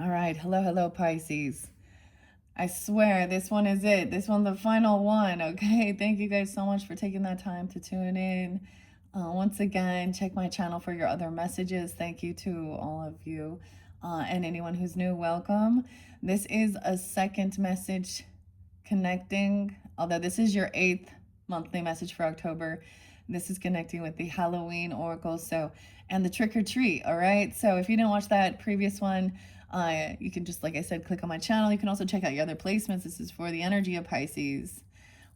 All right. Hello, hello, Pisces. I swear this one is it. This one, the final one. Okay. Thank you guys so much for taking that time to tune in. Once again, check my channel for your other messages. Thank you to all of you and anyone who's new. Welcome. This is a second message connecting, although this is your 8th monthly message for October. This is connecting with the Halloween oracle, and the trick or treat. All right. So if you didn't watch that previous one, you can just, like I said, click on my channel. You can also check out your other placements. This is for the energy of Pisces.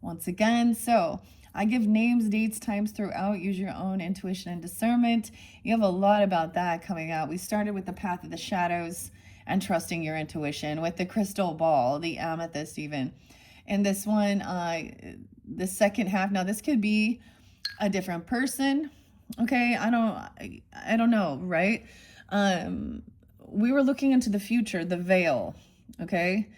Once again, so I give names, dates, times throughout. Use your own intuition and discernment. You have a lot about that coming out. We started with the path of the shadows and trusting your intuition with the crystal ball, the amethyst even. And this one, the second half, now this could be a different person. Okay, I don't know, right? We were looking into the future, the veil, okay?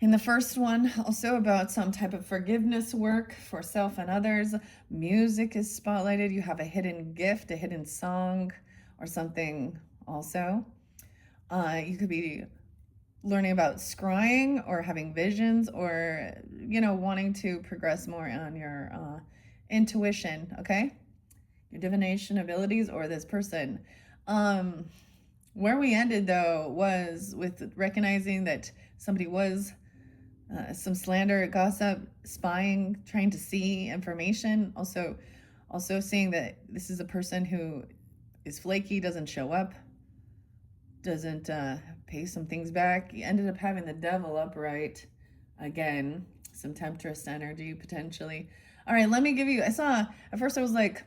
In the first one, also about some type of forgiveness work for self and others. Music is spotlighted. You have a hidden gift, a hidden song, or something also. You could be learning about scrying or having visions or, wanting to progress more on your intuition, okay? Your divination abilities or this person. Where we ended, though, was with recognizing that somebody was some slander, gossip, spying, trying to see information. Also seeing that this is a person who is flaky, doesn't show up, doesn't pay some things back. You ended up having the devil upright again, some temptress energy potentially. All right, let me give you, at first I was like,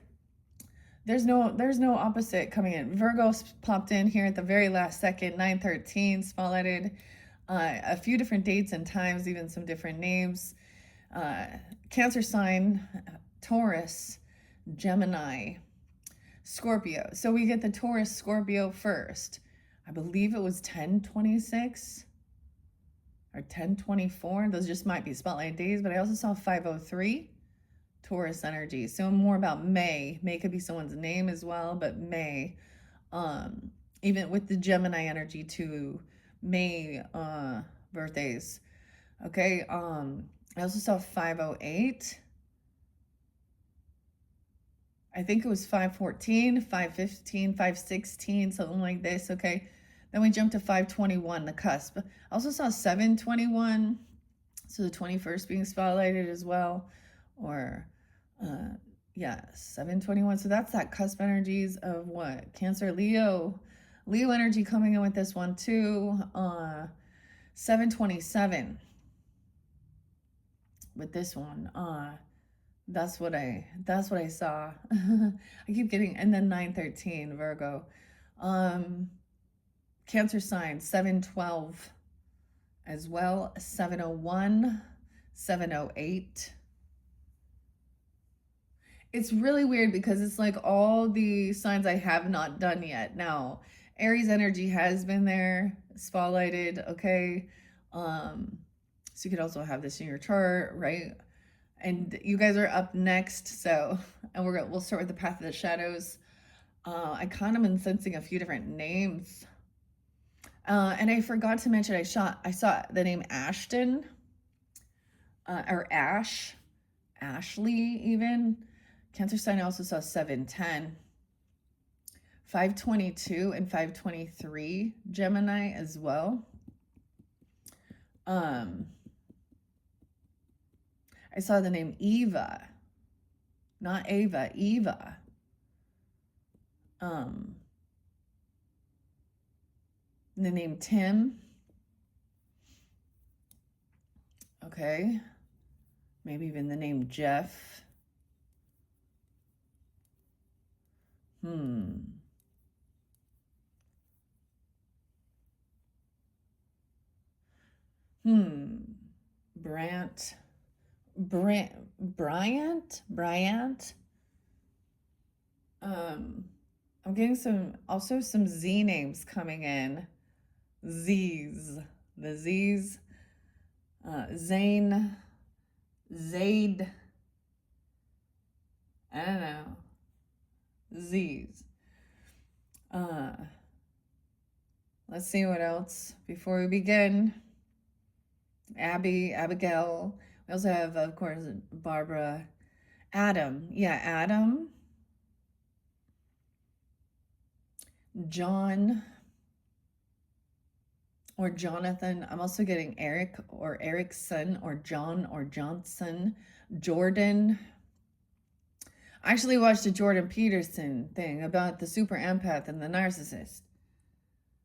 there's no opposite coming in. Virgo popped in here at the very last second, 9/13, spotlighted. A few different dates and times, even some different names. Cancer sign, Taurus, Gemini, Scorpio. So we get the Taurus Scorpio first. I believe it was 10/26 or 10/24. Those just might be spotlight days, but I also saw 5/03. Taurus energy. So more about May. May could be someone's name as well, but May. Even with the Gemini energy too. May birthdays. Okay. I also saw 5/08. I think it was 5/14, 5/15, 5/16, something like this. Okay. Then we jumped to 5/21, the cusp. I also saw 7/21. So the 21st being spotlighted as well. Or 7/21. So that's that cusp energies of what? Cancer, Leo energy coming in with this one too. 7/27 with this one. That's what I saw. I keep getting, and then 9/13 Virgo. Cancer sign 7/12 as well. 7/01, 7/08. It's really weird because it's like all the signs I have not done yet. Now, Aries energy has been there, spotlighted, okay? So you could also have this in your chart, right? And you guys are up next, so, and we'll start with the path of the shadows. I kind of been sensing a few different names. And I forgot to mention, I saw the name Ashton, or Ashley even. Cancer sign, I also saw 7/10, 5/22, and 5/23 Gemini as well. I saw the name Eva, not Ava, Eva. The name Tim. Okay. Maybe even the name Jeff. Bryant. I'm getting some Z names coming in. Z's. The Z's. Zane. Zaid. I don't know. Z's. Let's see what else before we begin. Abigail. We also have, of course, Barbara. Adam. Yeah, Adam. John. Or Jonathan. I'm also getting Eric or Erickson or John or Johnson. Jordan. I actually watched a Jordan Peterson thing about the super empath and the narcissist.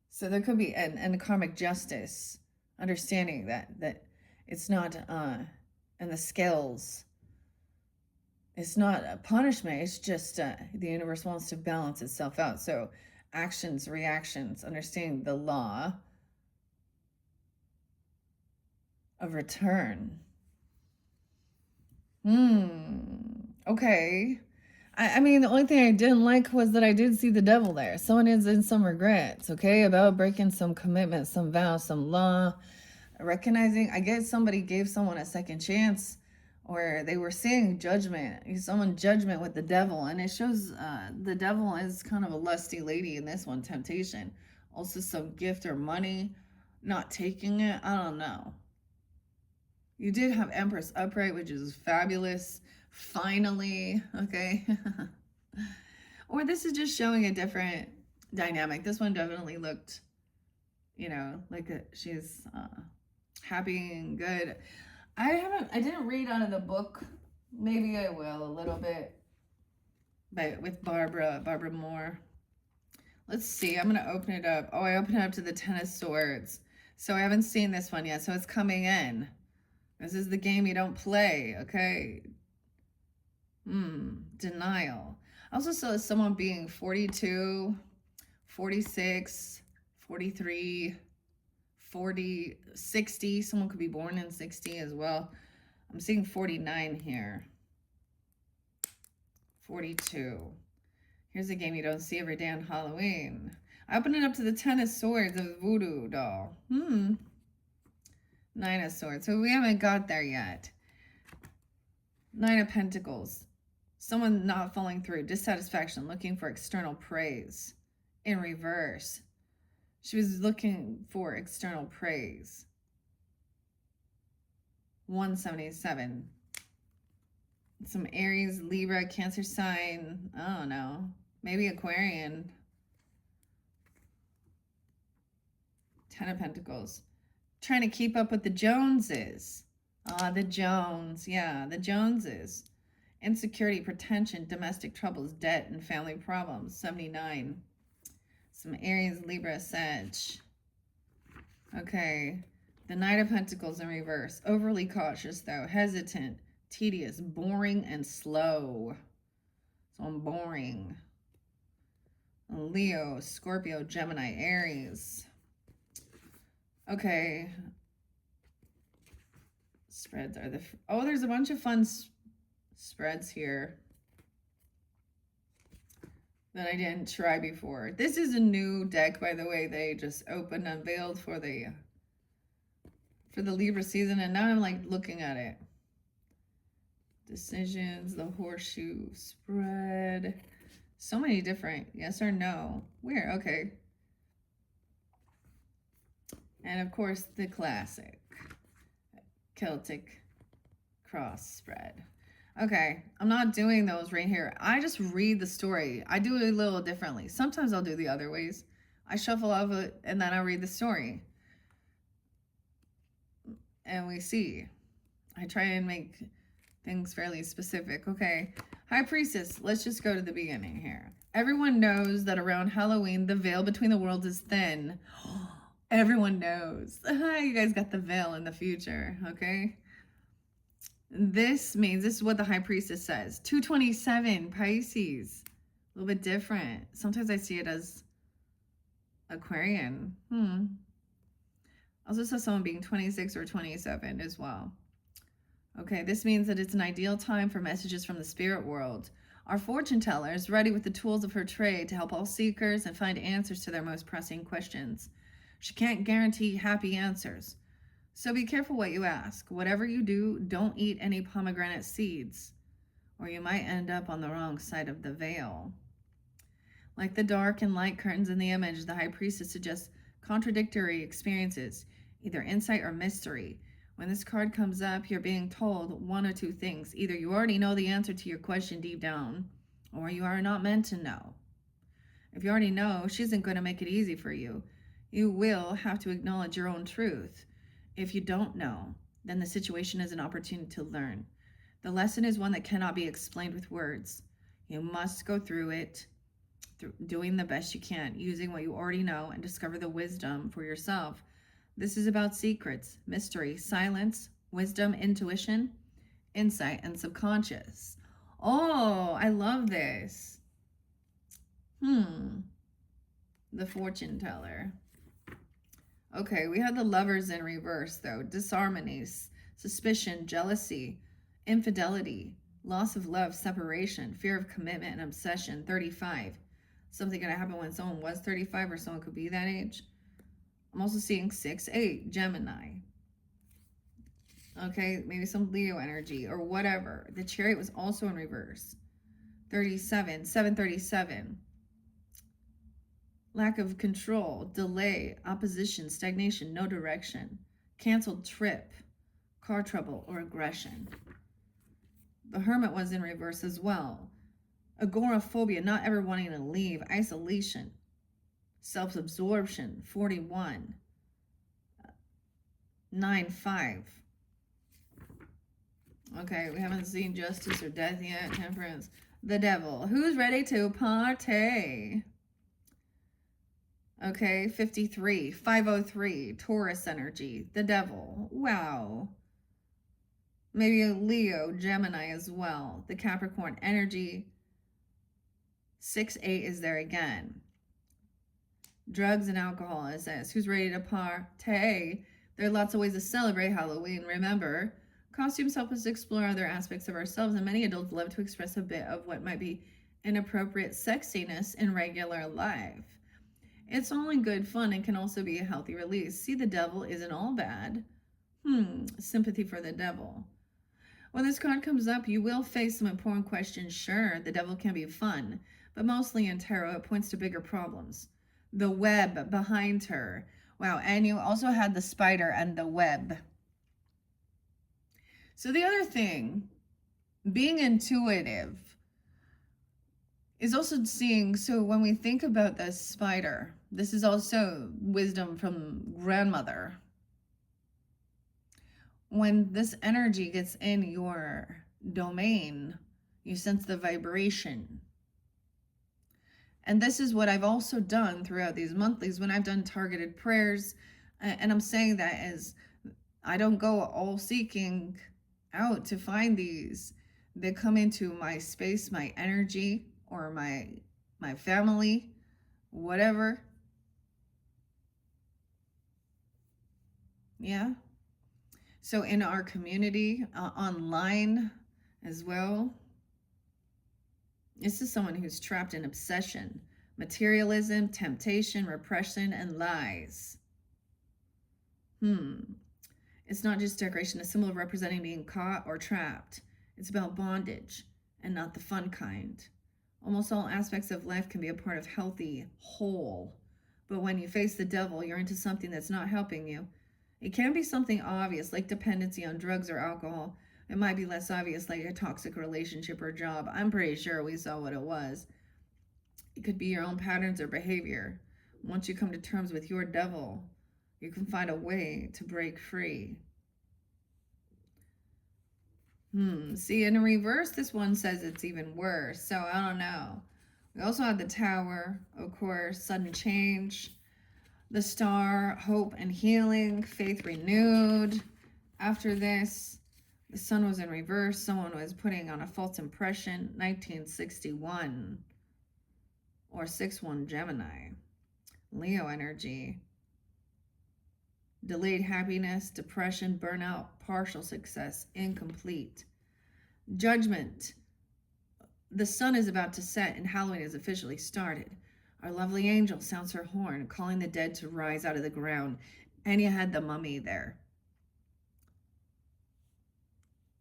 So there could be an karmic justice, understanding that it's not and the scales. It's not a punishment. It's just the universe wants to balance itself out. So actions, reactions, understanding the law of return. Okay. I mean, the only thing I didn't like was that I did see the devil there. Someone is in some regrets, okay, about breaking some commitment, some vow, some law. Recognizing, I guess somebody gave someone a second chance, or they were seeing judgment, someone judgment with the devil. And it shows the devil is kind of a lusty lady in this one, temptation. Also some gift or money, not taking it. I don't know. You did have Empress upright, which is fabulous. Finally, okay. Or this is just showing a different dynamic. This one definitely looked, like she's happy and good. I didn't read out of the book. Maybe I will a little bit. But with Barbara Moore. Let's see. I'm going to open it up. Oh, I opened it up to the Ten of Swords. So I haven't seen this one yet. So it's coming in. This is the game you don't play, okay? Denial. I also saw someone being 42, 46, 43, 40, 60. Someone could be born in 60 as well. I'm seeing 49 here. 42. Here's a game you don't see every day on Halloween. I opened it up to the Ten of Swords of Voodoo Doll. Nine of Swords. So we haven't got there yet. Nine of Pentacles. Someone not following through. Dissatisfaction. Looking for external praise. In reverse. She was looking for external praise. 177. Some Aries, Libra, Cancer sign. I don't know. Maybe Aquarian. 10 of Pentacles. Trying to keep up with the Joneses. The Jones. Yeah, the Joneses. Insecurity, pretension, domestic troubles, debt, and family problems. 79. Some Aries, Libra, Sag. Okay. The Knight of Pentacles in reverse. Overly cautious, though. Hesitant, tedious, boring, and slow. So I'm boring. Leo, Scorpio, Gemini, Aries. Okay. Spreads are there's a bunch of fun spreads here that I didn't try before. This is a new deck, by the way. They just opened, unveiled for the Libra season, and now I'm like looking at it. Decisions, the horseshoe spread. So many different yes or no. Weird. Okay. And of course, the classic Celtic cross spread. Okay, I'm not doing those right here. I just read the story. I do it a little differently. Sometimes I'll do the other ways. I shuffle off it and then I read the story. And we see. I try and make things fairly specific. Okay, High Priestess. Let's just go to the beginning here. Everyone knows that around Halloween, the veil between the worlds is thin. Everyone knows. You guys got the veil in the future, okay? This is what the High Priestess says. 227, Pisces. A little bit different. Sometimes I see it as Aquarian. I also saw someone being 26 or 27 as well. Okay, this means that it's an ideal time for messages from the spirit world. Our fortune teller is ready with the tools of her trade to help all seekers and find answers to their most pressing questions. She can't guarantee happy answers. So be careful what you ask. Whatever you do, don't eat any pomegranate seeds, or you might end up on the wrong side of the veil. Like the dark and light curtains in the image, the High Priestess suggests contradictory experiences, either insight or mystery. When this card comes up, you're being told one or two things. Either you already know the answer to your question deep down, or you are not meant to know. If you already know, she isn't going to make it easy for you. You will have to acknowledge your own truth. If you don't know, then the situation is an opportunity to learn. The lesson is one that cannot be explained with words. You must go through it, doing the best you can, using what you already know, and discover the wisdom for yourself. This is about secrets, mystery, silence, wisdom, intuition, insight, and subconscious. Oh, I love this. The fortune teller. Okay, we had the lovers in reverse, though. Disharmony, suspicion, jealousy, infidelity, loss of love, separation, fear of commitment, and obsession. 35. Something going to happen when someone was 35 or someone could be that age. I'm also seeing 6, 8, Gemini. Okay, maybe some Leo energy or whatever. The Chariot was also in reverse. 37, 737. Lack of control, delay, opposition, stagnation, no direction, canceled trip, car trouble, or aggression. The Hermit was in reverse as well. Agoraphobia, not ever wanting to leave, isolation, self-absorption. 41. 9, 5. Okay, we haven't seen justice or death yet. Temperance. The Devil. Who's ready to party? Okay, 53, 503, Taurus energy, the Devil. Wow. Maybe a Leo, Gemini as well. The Capricorn energy. 6, 8 is there again. Drugs and alcohol is this. Who's ready to party? There are lots of ways to celebrate Halloween. Remember, costumes help us explore other aspects of ourselves, and many adults love to express a bit of what might be inappropriate sexiness in regular life. It's only good fun and can also be a healthy release. See, the devil isn't all bad. Sympathy for the devil. When this card comes up, you will face some important questions. Sure, the devil can be fun, but mostly in tarot, it points to bigger problems. The web behind her. Wow, and you also had the spider and the web. So the other thing, being intuitive, is also seeing, so when we think about the spider, this is also wisdom from grandmother. When this energy gets in your domain, you sense the vibration. And this is what I've also done throughout these monthlies when I've done targeted prayers. And I'm saying that as I don't go all seeking out to find these. They come into my space, my energy, or my family, whatever. Yeah. So in our community, online as well. This is someone who's trapped in obsession, materialism, temptation, repression, and lies. It's not just decoration, a symbol representing being caught or trapped. It's about bondage and not the fun kind. Almost all aspects of life can be a part of healthy, whole. But when you face the devil, you're into something that's not helping you. It can be something obvious, like dependency on drugs or alcohol. It might be less obvious, like a toxic relationship or job. I'm pretty sure we saw what it was. It could be your own patterns or behavior. Once you come to terms with your devil, you can find a way to break free. See, in reverse, this one says it's even worse. So I don't know. We also have the Tower, of course, sudden change. The Star, hope and healing, faith renewed. After this, the Sun was in reverse. Someone was putting on a false impression. 1961 or 6-1 Gemini. Leo energy. Delayed happiness, depression, burnout, partial success, incomplete. Judgment. The sun is about to set and Halloween has officially started. Our lovely angel sounds her horn, calling the dead to rise out of the ground. And you had the mummy there.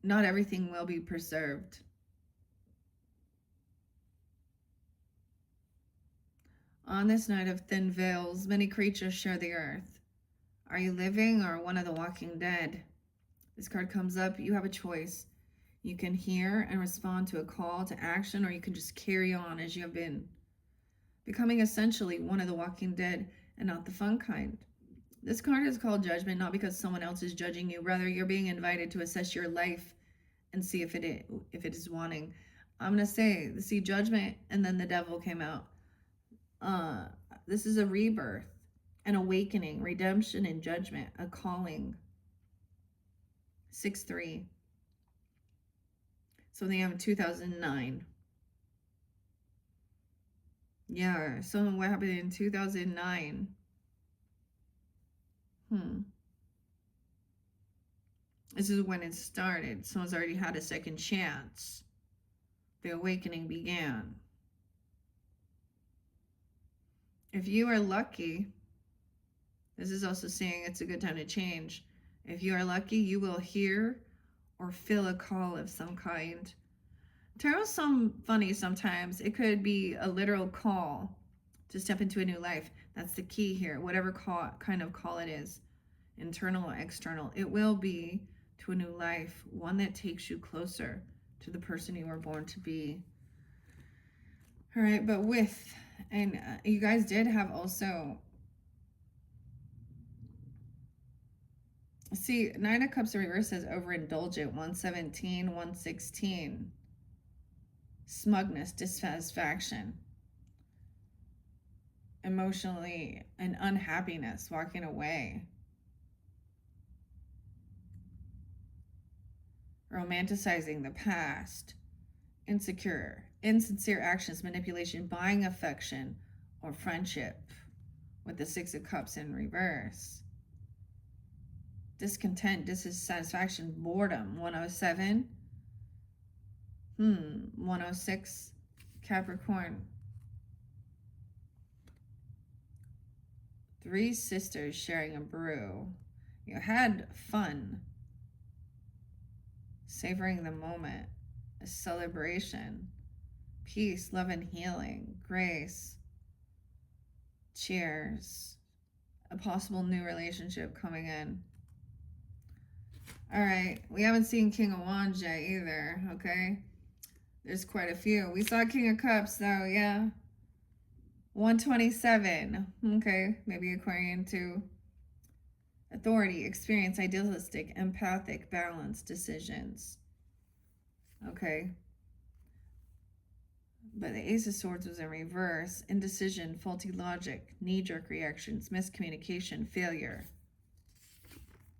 Not everything will be preserved. On this night of thin veils, many creatures share the earth. Are you living or one of the walking dead? This card comes up. You have a choice. You can hear and respond to a call to action, or you can just carry on as you have been, becoming essentially one of the walking dead and not the fun kind. This card is called Judgment, not because someone else is judging you. Rather, you're being invited to assess your life and see if it is wanting. I'm going to see Judgment, and then the Devil came out. This is a rebirth, an awakening, redemption, and judgment, a calling. 6-3. So they have 2009. Yeah, so what happened in 2009? This is when it started. Someone's already had a second chance. The awakening began. If you are lucky, this is also saying it's a good time to change. If you are lucky, you will hear or feel a call of some kind. Tarot's funny sometimes. It could be a literal call to step into a new life. That's the key here. Whatever kind of call it is, internal or external, it will be to a new life, one that takes you closer to the person you were born to be. All right, but you guys did have also, see, Nine of Cups in reverse says overindulgent, 117, 116. Smugness, dissatisfaction, emotionally, and unhappiness, walking away. Romanticizing the past, insincere actions, manipulation, buying affection or friendship with the Six of Cups in reverse. Discontent, dissatisfaction, boredom, 107. 106, Capricorn. 3 sisters sharing a brew. You had fun. Savoring the moment. A celebration. Peace, love, and healing. Grace. Cheers. A possible new relationship coming in. All right. We haven't seen King of Wands yet either, okay? There's quite a few. We saw King of Cups, though, yeah. 127. Okay, maybe Aquarian too. Authority, experience, idealistic, empathic, balanced decisions. Okay. But the Ace of Swords was in reverse. Indecision, faulty logic, knee-jerk reactions, miscommunication, failure.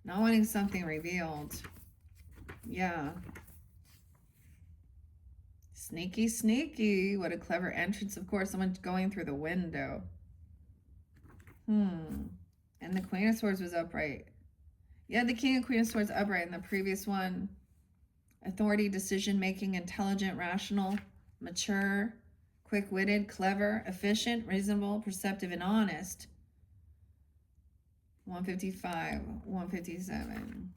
Not wanting something revealed. Yeah. Sneaky, sneaky. What a clever entrance. Of course, someone going through the window. And the Queen of Swords was upright. Yeah, the King and Queen of Swords upright in the previous one. Authority, decision-making, intelligent, rational, mature, quick-witted, clever, efficient, reasonable, perceptive, and honest. 155, 157.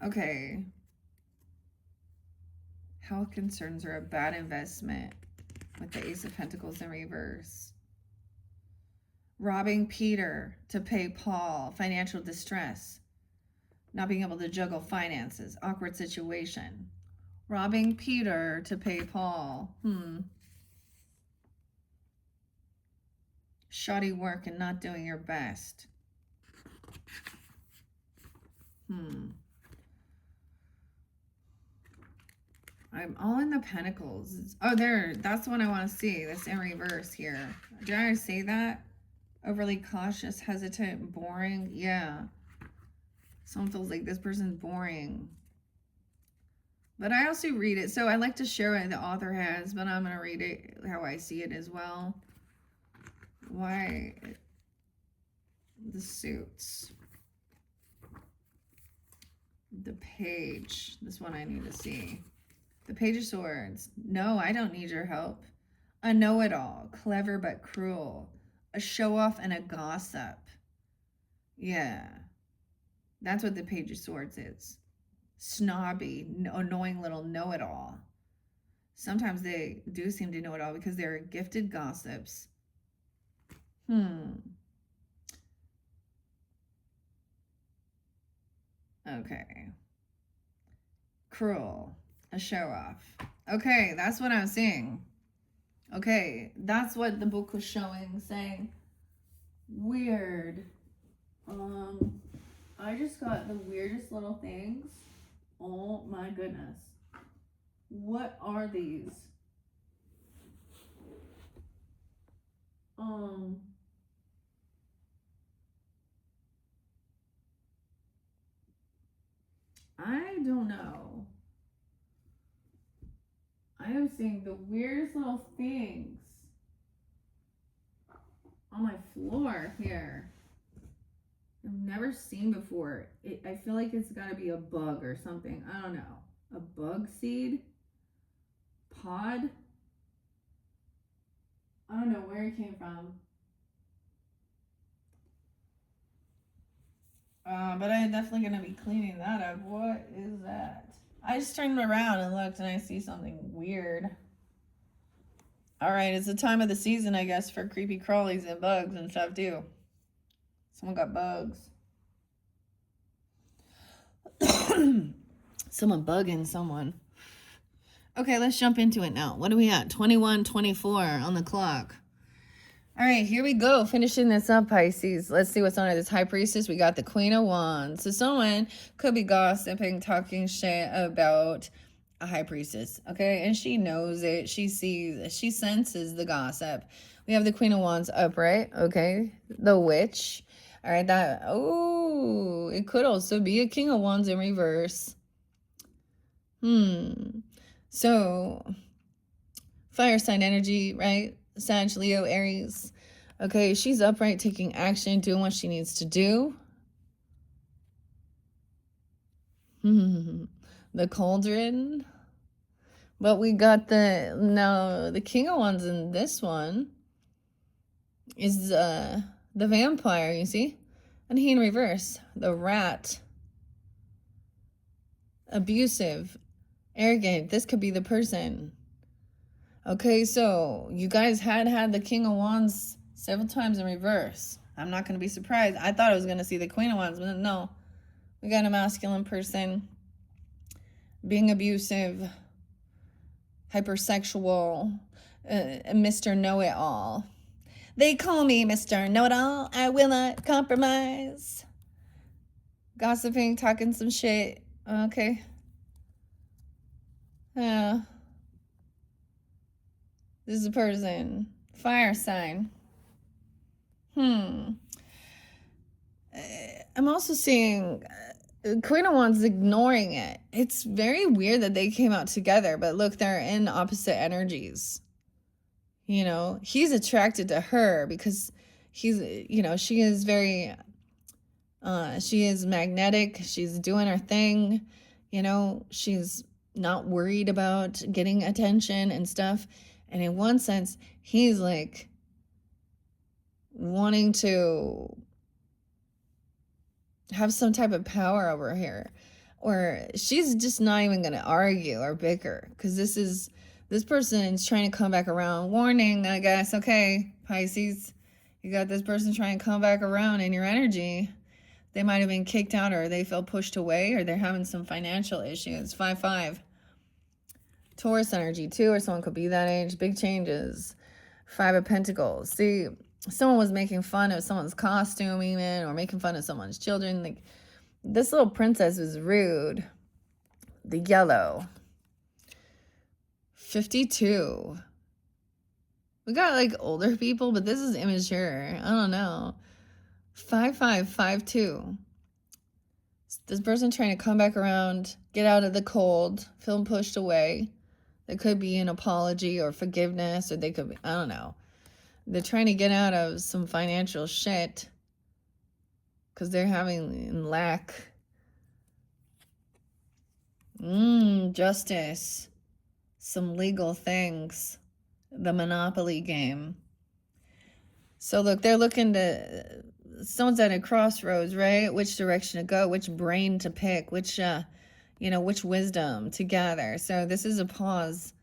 Okay. Health concerns are a bad investment with the Ace of Pentacles in reverse. Robbing Peter to pay Paul, financial distress. Not being able to juggle finances, awkward situation. Robbing Peter to pay Paul. Shoddy work and not doing your best. I'm all in the Pentacles. Oh, that's the one I want to see. This in reverse here. Did I say that? Overly cautious, hesitant, boring. Yeah. Someone feels like this person's boring. But I also read it. So I like to share what the author has, but I'm going to read it how I see it as well. Why the suits. The page. This one I need to see. The Page of Swords. No, I don't need your help. A know-it-all. Clever but cruel. A show-off and a gossip. Yeah. That's what the Page of Swords is. Snobby, annoying little know-it-all. Sometimes they do seem to know it all because they're gifted gossips. Okay. Cruel. A show off. Okay, that's what I'm seeing. Okay, that's what the book was showing, saying weird. I just got the weirdest little things. Oh my goodness. What are these? I don't know. I am seeing the weirdest little things on my floor here. I've never seen before. I feel like it's got to be a bug or something. I don't know. A bug seed? Pod? I don't know where it came from. But I'm definitely going to be cleaning that up. What is that? I just turned around and looked and I see something weird. All right, it's the time of the season, I guess, for creepy crawlies and bugs and stuff too. Someone got bugs. Someone bugging someone. Okay, let's jump into it now. What are we at? 21:24 on the clock. All right, here we go. Finishing this up, Pisces. Let's see what's under this High Priestess. We got the Queen of Wands. So someone could be gossiping, talking shit about a High Priestess, okay? And she knows it. She sees, she senses the gossip. We have the Queen of Wands upright, okay? The Witch. All right, that, oh, it could also be a King of Wands in reverse. So, fire sign energy, right? Sag, Leo, Aries. Okay, she's upright, taking action, doing what she needs to do. The Cauldron. But we got the King of Wands in this one is the Vampire, you see? And he in reverse, the Rat. Abusive, arrogant. This could be the person. Okay, so you guys had the King of Wands several times in reverse. I'm not going to be surprised. I thought I was going to see the Queen of Wands, but no. We got a masculine person being abusive, hypersexual, Mr. Know-It All. They call me Mr. Know-It All. I will not compromise. Gossiping, talking some shit. Okay. Yeah. This is a person. Fire sign. I'm also seeing Queen of Wands ignoring it. It's very weird that they came out together, but look, they're in opposite energies. You know, he's attracted to her because he's, you know, she is very, she is magnetic. She's doing her thing. You know, she's not worried about getting attention and stuff. And in one sense, he's like wanting to have some type of power over her, or she's just not even going to argue or bicker because this person's trying to come back around. Warning, I guess. Okay, Pisces, you got this person trying to come back around in your energy. They might have been kicked out, or they feel pushed away, or they're having some financial issues. 5-5. Taurus energy too, or someone could be that age. Big changes. 5 of Pentacles. See, someone was making fun of someone's costume even, or making fun of someone's children. Like, this little princess was rude. The yellow. 52. We got like older people, but this is immature. I don't know. 5-5-5-2. This person trying to come back around, get out of the cold, feeling pushed away. There could be an apology or forgiveness, or they could be, I don't know. They're trying to get out of some financial shit because they're having lack. Justice. Some legal things. The Monopoly game. So look, they're looking to, someone's at a crossroads, right? Which direction to go, which brain to pick, which, which wisdom to gather. So this is a pause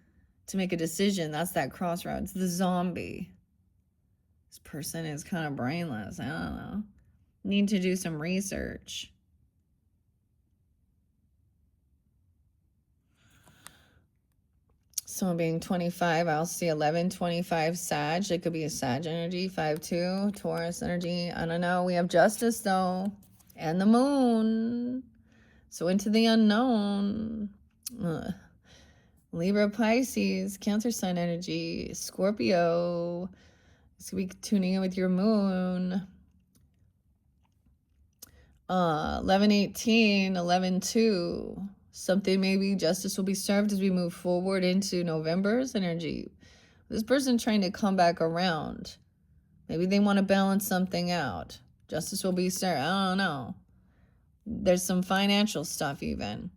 to make a decision. That's that crossroads. The Zombie. This person is kind of brainless. I don't know. Need to do some research. Someone being 25, I'll see 1125 Sag. It could be a Sag energy. 5-2, Taurus energy. I don't know. We have Justice, though. And the Moon. So into the unknown. Libra, Pisces, Cancer sign energy. Scorpio. This could be tuning in with your Moon. 11-18, 11-2. Something, maybe justice will be served as we move forward into November's energy. This person trying to come back around. Maybe they want to balance something out. Justice will be served. I don't know. There's some financial stuff even.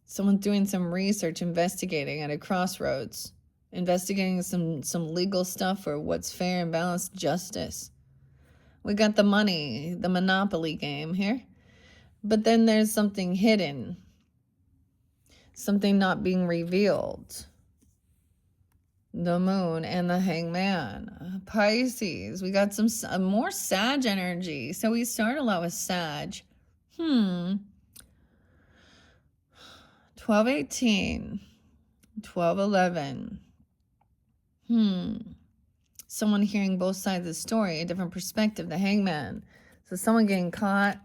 Someone doing some research, investigating at a crossroads. Investigating some legal stuff for what's fair and balanced justice. We got the money, the Monopoly game here. But then there's something hidden. Something not being revealed. The Moon and the Hangman. Pisces. We got some more Sag energy. So we start a lot with Sag. 12-18. 12-11. Someone hearing both sides of the story, a different perspective, the Hangman. So someone getting caught.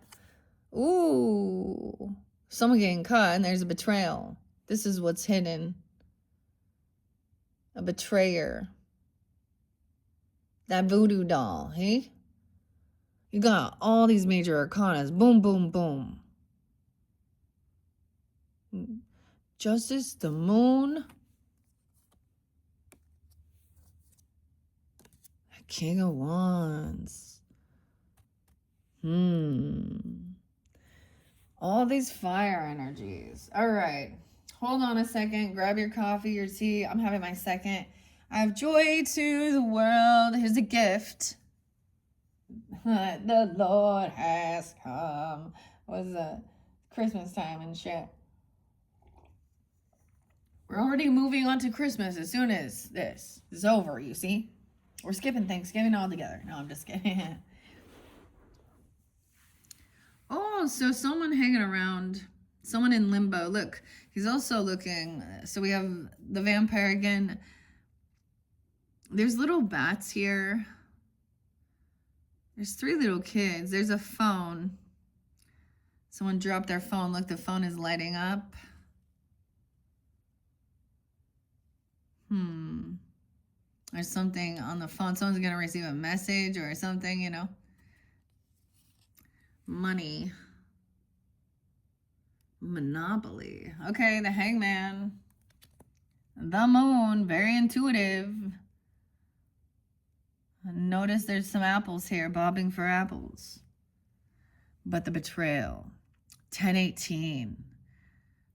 Ooh, someone getting caught and there's a betrayal. This is what's hidden. A betrayer. That voodoo doll, hey? You got all these major arcanas. Boom, boom, boom. Justice, the Moon. King of Wands. All these fire energies. All right. Hold on a second. Grab your coffee, your tea. I'm having my second. I have joy to the world. Here's a gift. The Lord has come. What was the Christmas time and shit? We're already moving on to Christmas as soon as this is over, you see? We're skipping Thanksgiving altogether. No, I'm just kidding. Oh, so someone hanging around. Someone in limbo. Look, he's also looking. So we have the vampire again. There's little bats here. There's 3 little kids. There's a phone. Someone dropped their phone. Look, the phone is lighting up. There's something on the phone. Someone's going to receive a message or something, you know. Money. Monopoly. Okay, the Hangman. The Moon. Very intuitive. Notice there's some apples here. Bobbing for apples. But the betrayal. 10-18.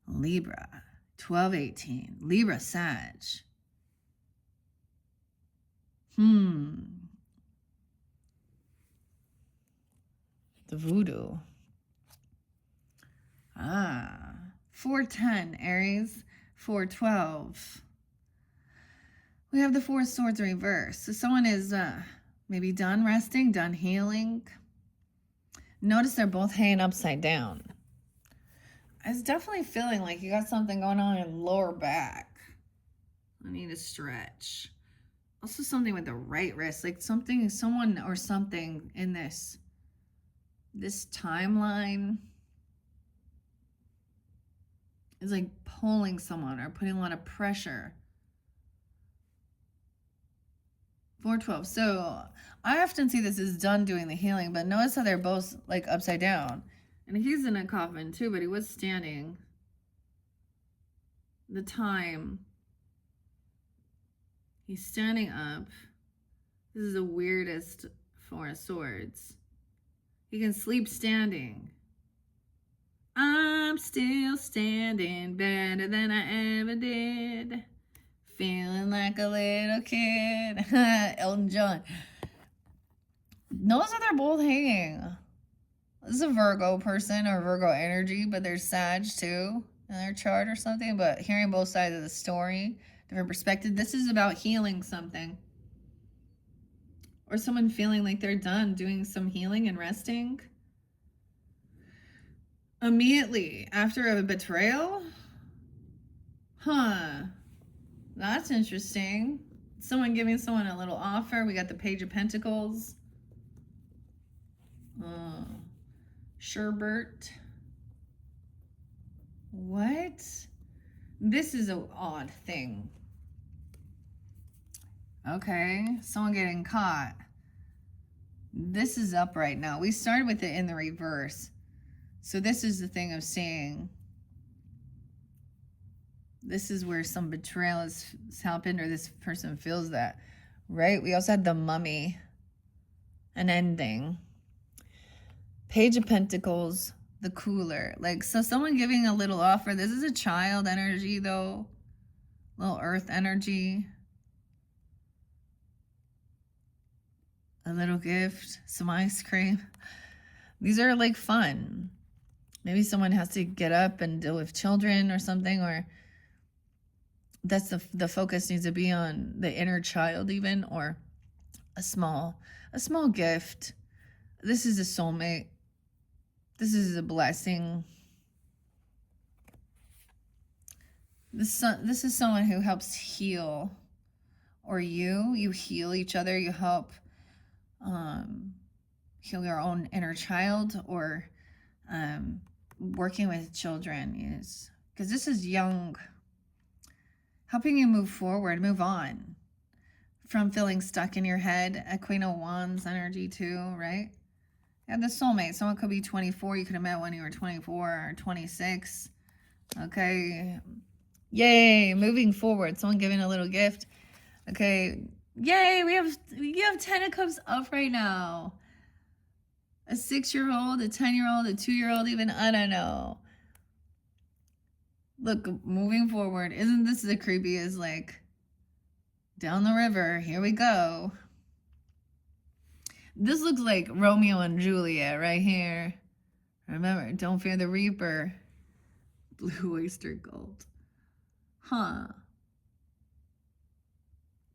Libra. 12-18. Libra, Sag. The voodoo. 4-10, Aries. 4-12. We have the 4 swords reversed. So someone is maybe done resting, done healing. Notice they're both hanging upside down. I was definitely feeling like you got something going on in lower back. I need a stretch. Also something with the right wrist, like someone or something in this timeline is like pulling someone or putting a lot of pressure. 4-12. So I often see this as done doing the healing, but notice how they're both like upside down. And he's in a coffin too, but he was standing. The time. He's standing up. This is the weirdest 4 of swords. He can sleep standing. I'm still standing better than I ever did. Feeling like a little kid. Elton John. Notice how they're both hanging. This is a Virgo person or Virgo energy, but there's Sag too in their chart or something. But hearing both sides of the story, different perspective. This is about healing something. or someone feeling like they're done doing some healing and resting immediately after a betrayal. Huh. That's interesting. Someone giving someone a little offer. We got the Page of Pentacles. Sherbert. What? This is an odd thing. Okay, someone getting caught. This is up right now. We started with it in the reverse. So this is the thing of seeing. This is where some betrayal has happened, or this person feels that, right? We also had the Mummy, an ending. Page of Pentacles, the Cooler. Like, so someone giving a little offer. This is a child energy, though. Little earth energy. A little gift, some ice cream. These are like fun. Maybe someone has to get up and deal with children or something, or that's the focus needs to be on the inner child even, or a small gift. This is a soulmate. This is a blessing. This is someone who helps heal, or you heal each other. You help heal your own inner child, or working with children, is because this is young, helping you move forward, move on from feeling stuck in your head. A Queen of Wands energy too, right? And the soulmate, someone could be 24. You could have met when you were 24 or 26. Okay, yay, moving forward. Someone giving a little gift. Okay, yay, you have 10 of Cups up right now. A 6-year-old, a 10-year-old, a 2-year-old, even, I don't know. Look, moving forward. Isn't this the creepiest? Like, down the river, here we go. This looks like Romeo and Juliet right here. Remember, don't fear the Reaper. Blue oyster gold. Huh.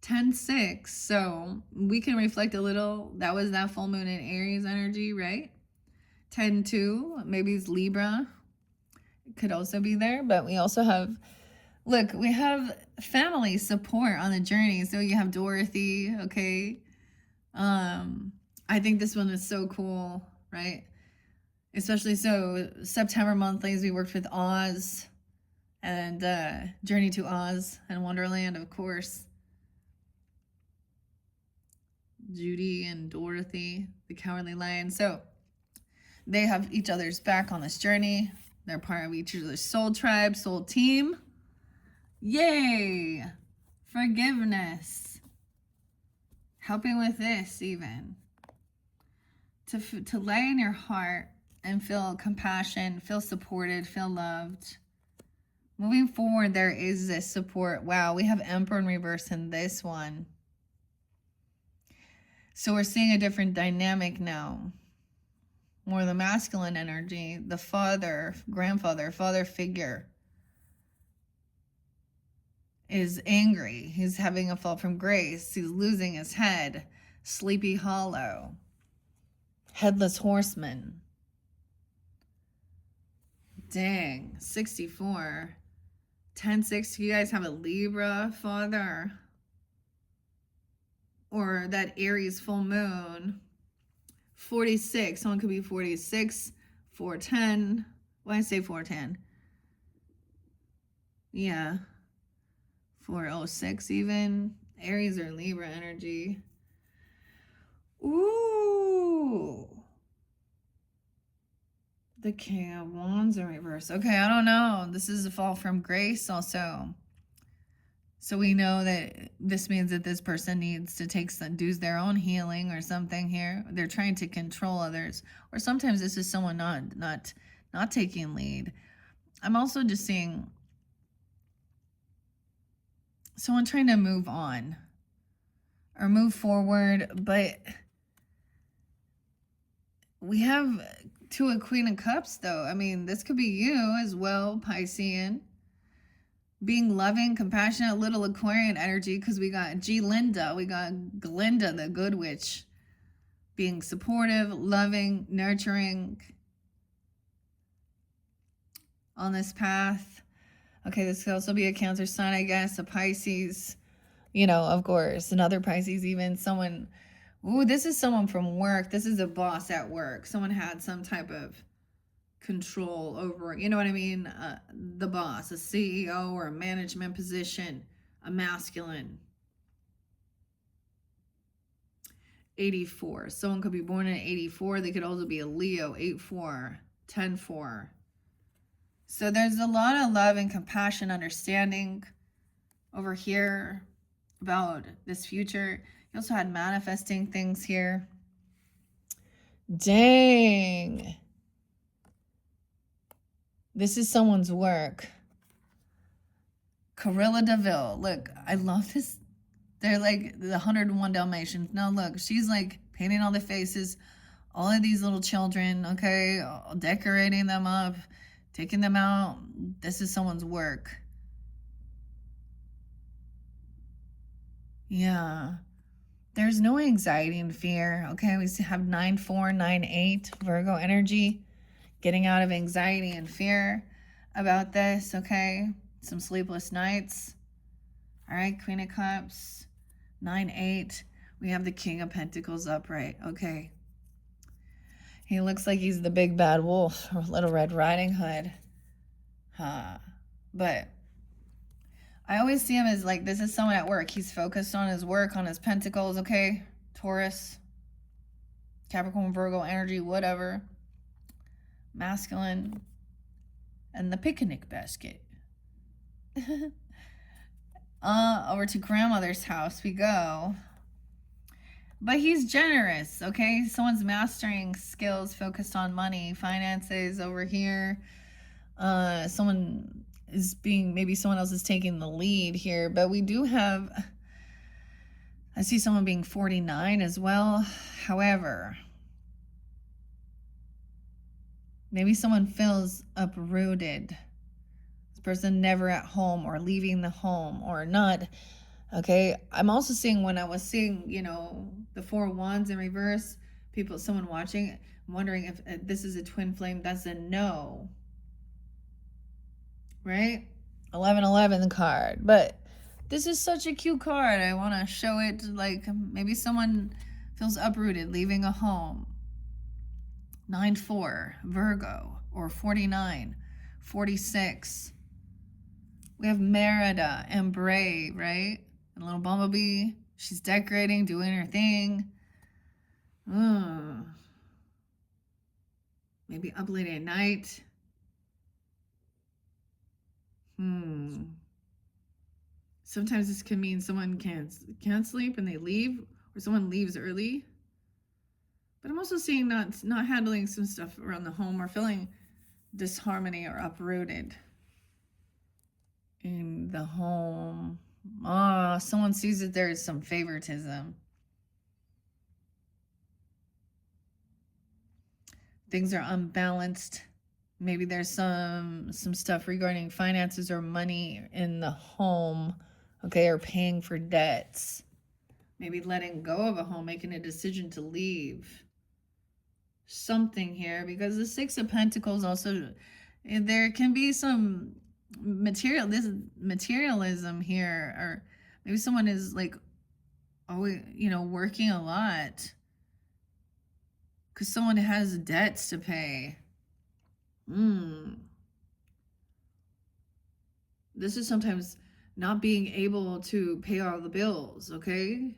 10-6. So we can reflect a little. That was that full moon in Aries energy, right? 10-2. Maybe it's Libra. It could also be there. But we also have, look, we have family support on the journey. So you have Dorothy, okay? I think this one is so cool, right? Especially so September monthlies, we worked with Oz and Journey to Oz and Wonderland, of course. Judy and Dorothy, the Cowardly Lion. So they have each other's back on this journey. They're part of each other's soul tribe, soul team. Yay! Forgiveness. Helping with this even. To lay in your heart and feel compassion, feel supported, feel loved. Moving forward, there is this support. Wow, we have Emperor in reverse in this one. So we're seeing a different dynamic now. More the masculine energy, the father, grandfather, father figure is angry. He's having a fall from grace. He's losing his head. Sleepy Hollow. Headless Horseman. Dang, 64. 10-6, you guys have a Libra father. Or that Aries full moon. 46, someone could be 46. 410. Why did I say 410? Yeah. 406 even. Aries or Libra energy. Ooh. The King of Wands in reverse. Okay, I don't know. This is a fall from grace also. So we know that this means that this person needs to do their own healing or something here. They're trying to control others. Or sometimes this is someone not taking lead. I'm also just seeing someone trying to move on or move forward, but we have a Queen of Cups though. I mean, this could be you as well, Piscean. Being loving, compassionate, little Aquarian energy, because we got G Linda, we got Glinda, the Good Witch. being supportive, loving, nurturing on this path. Okay, this could also be a Cancer sign, I guess, a Pisces, you know, of course, another Pisces, even someone. Ooh, this is someone from work. This is a boss at work. Someone had some type of control over, you know what I mean? The boss, a CEO or a management position, a masculine. 84. Someone could be born in 84. They could also be a Leo, 8-4, 10-4. So there's a lot of love and compassion, understanding over here about this future. You also had manifesting things here. Dang. This is someone's work. Corilla DeVille. Look, I love this. They're like the 101 Dalmatians. Now look, she's like painting all the faces, all of these little children, okay, decorating them up, taking them out. This is someone's work. Yeah. There's no anxiety and fear, okay? We have 9-4, 9-8, Virgo energy, getting out of anxiety and fear about this, okay? Some sleepless nights. All right, Queen of Cups, 9-8. We have the King of Pentacles upright, okay? He looks like he's the big bad wolf or Little Red Riding Hood. But I always see him as like, this is someone at work. He's focused on his work, on his pentacles, okay? Taurus, Capricorn, Virgo energy, whatever. Masculine. And the picnic basket. Over to grandmother's house we go. But he's generous, okay? Someone's mastering skills focused on money, finances over here. Someone is being, maybe someone else is taking the lead here. But we do have, I see someone being 49 as well. However, maybe someone feels uprooted. This person never at home or leaving the home or not. Okay, I'm also seeing, when I was seeing, you know, the 4 wands in reverse, someone watching, wondering if this is a twin flame. That's a no. Right? 11-11 card. But this is such a cute card. I want to show it, like maybe someone feels uprooted, leaving a home. 9-4, Virgo, or 49, 46. We have Merida and Brave, right? And a little bumblebee. She's decorating, doing her thing. Maybe up late at night. Sometimes this can mean someone can't sleep and they leave, or someone leaves early. But I'm also seeing not handling some stuff around the home, or feeling disharmony or uprooted in the home. Someone sees that there is some favoritism. Things are unbalanced. Maybe there's some stuff regarding finances or money in the home, okay, or paying for debts. Maybe letting go of a home, making a decision to leave. Something here, because the 6 of Pentacles also, there can be some materialism here, or maybe someone is like, always, you know, working a lot because someone has debts to pay. This is sometimes not being able to pay all the bills, okay?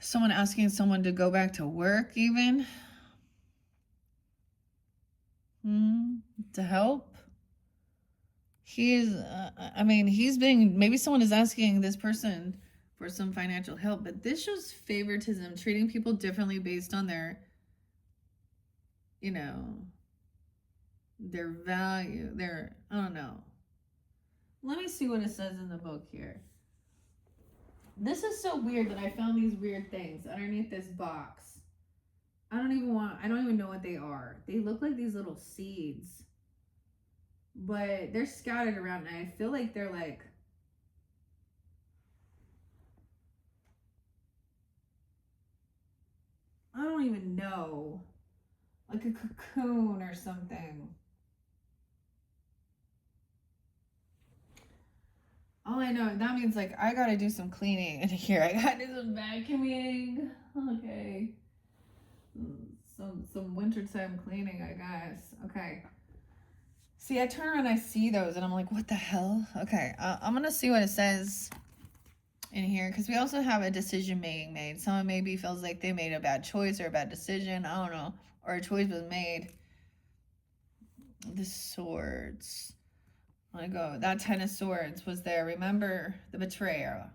Someone asking someone to go back to work, even. To help. He's, he's being, maybe someone is asking this person for some financial help, but this shows favoritism, treating people differently based on their, you know, their value, I don't know. Let me see what it says in the book here. This is so weird that I found these weird things underneath this box. I don't even know what they are. They look like these little seeds, but they're scattered around, and I feel like they're like, don't even know. Like a cocoon or something. All I know, that means like I gotta do some cleaning in here. I gotta do some vacuuming. Okay. Some wintertime cleaning, I guess. Okay. See, I turn around, I see those, and I'm like, what the hell? Okay, I'm gonna see what it says in here, because we also have a decision being made. Someone maybe feels like they made a bad choice or a bad decision. I don't know. Or a choice was made. The swords. I want to go. That 10 of swords was there. Remember the betrayer.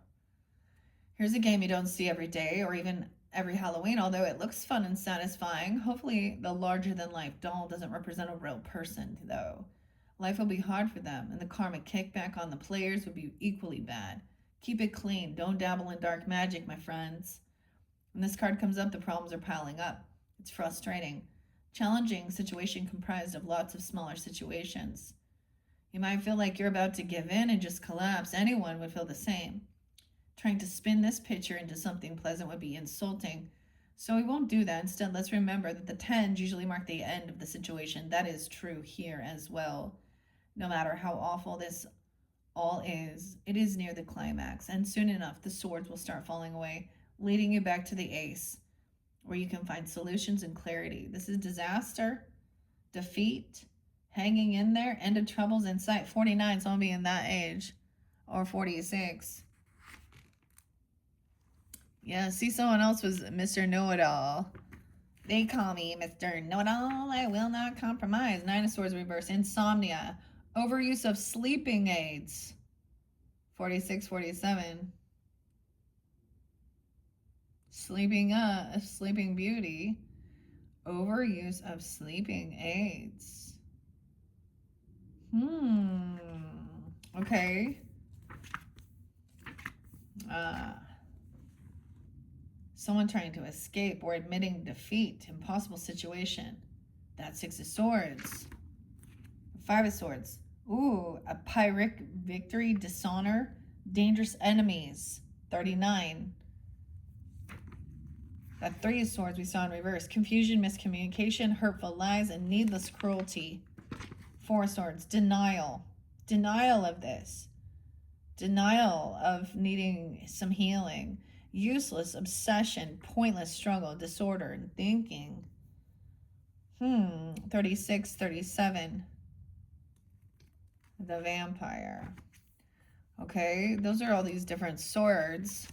Here's a game you don't see every day or even every Halloween, although it looks fun and satisfying. Hopefully the larger-than-life doll doesn't represent a real person, though. Life will be hard for them, and the karmic kickback on the players would be equally bad. Keep it clean. Don't dabble in dark magic, my friends. When this card comes up, the problems are piling up. It's frustrating. Challenging situation comprised of lots of smaller situations. You might feel like you're about to give in and just collapse. Anyone would feel the same. Trying to spin this picture into something pleasant would be insulting. So we won't do that. Instead, let's remember that the 10s usually mark the end of the situation. That is true here as well. No matter how awful this all is, it is near the climax, and soon enough the swords will start falling away, leading you back to the ace, where you can find solutions and clarity. This is disaster, defeat, hanging in there, end of troubles in sight. 49, so I'll be in that age, or 46. Yeah, see, someone else was Mr. Know-It-All. They call me Mr. Know-It-All. I will not compromise. 9 of Swords reverse. Insomnia. Overuse of sleeping aids. 46, 47. Sleeping Beauty. Overuse of sleeping aids. Okay. Someone trying to escape or admitting defeat. Impossible situation. That's 6 of Swords. 5 of Swords. Ooh, a Pyrrhic victory, dishonor, dangerous enemies. 39. That 3 of Swords we saw in reverse. Confusion, miscommunication, hurtful lies, and needless cruelty. 4 of Swords. Denial. Denial of this. Denial of needing some healing. Useless obsession, pointless struggle, disorder, and thinking. 36, 37. The vampire. Okay, those are all these different swords.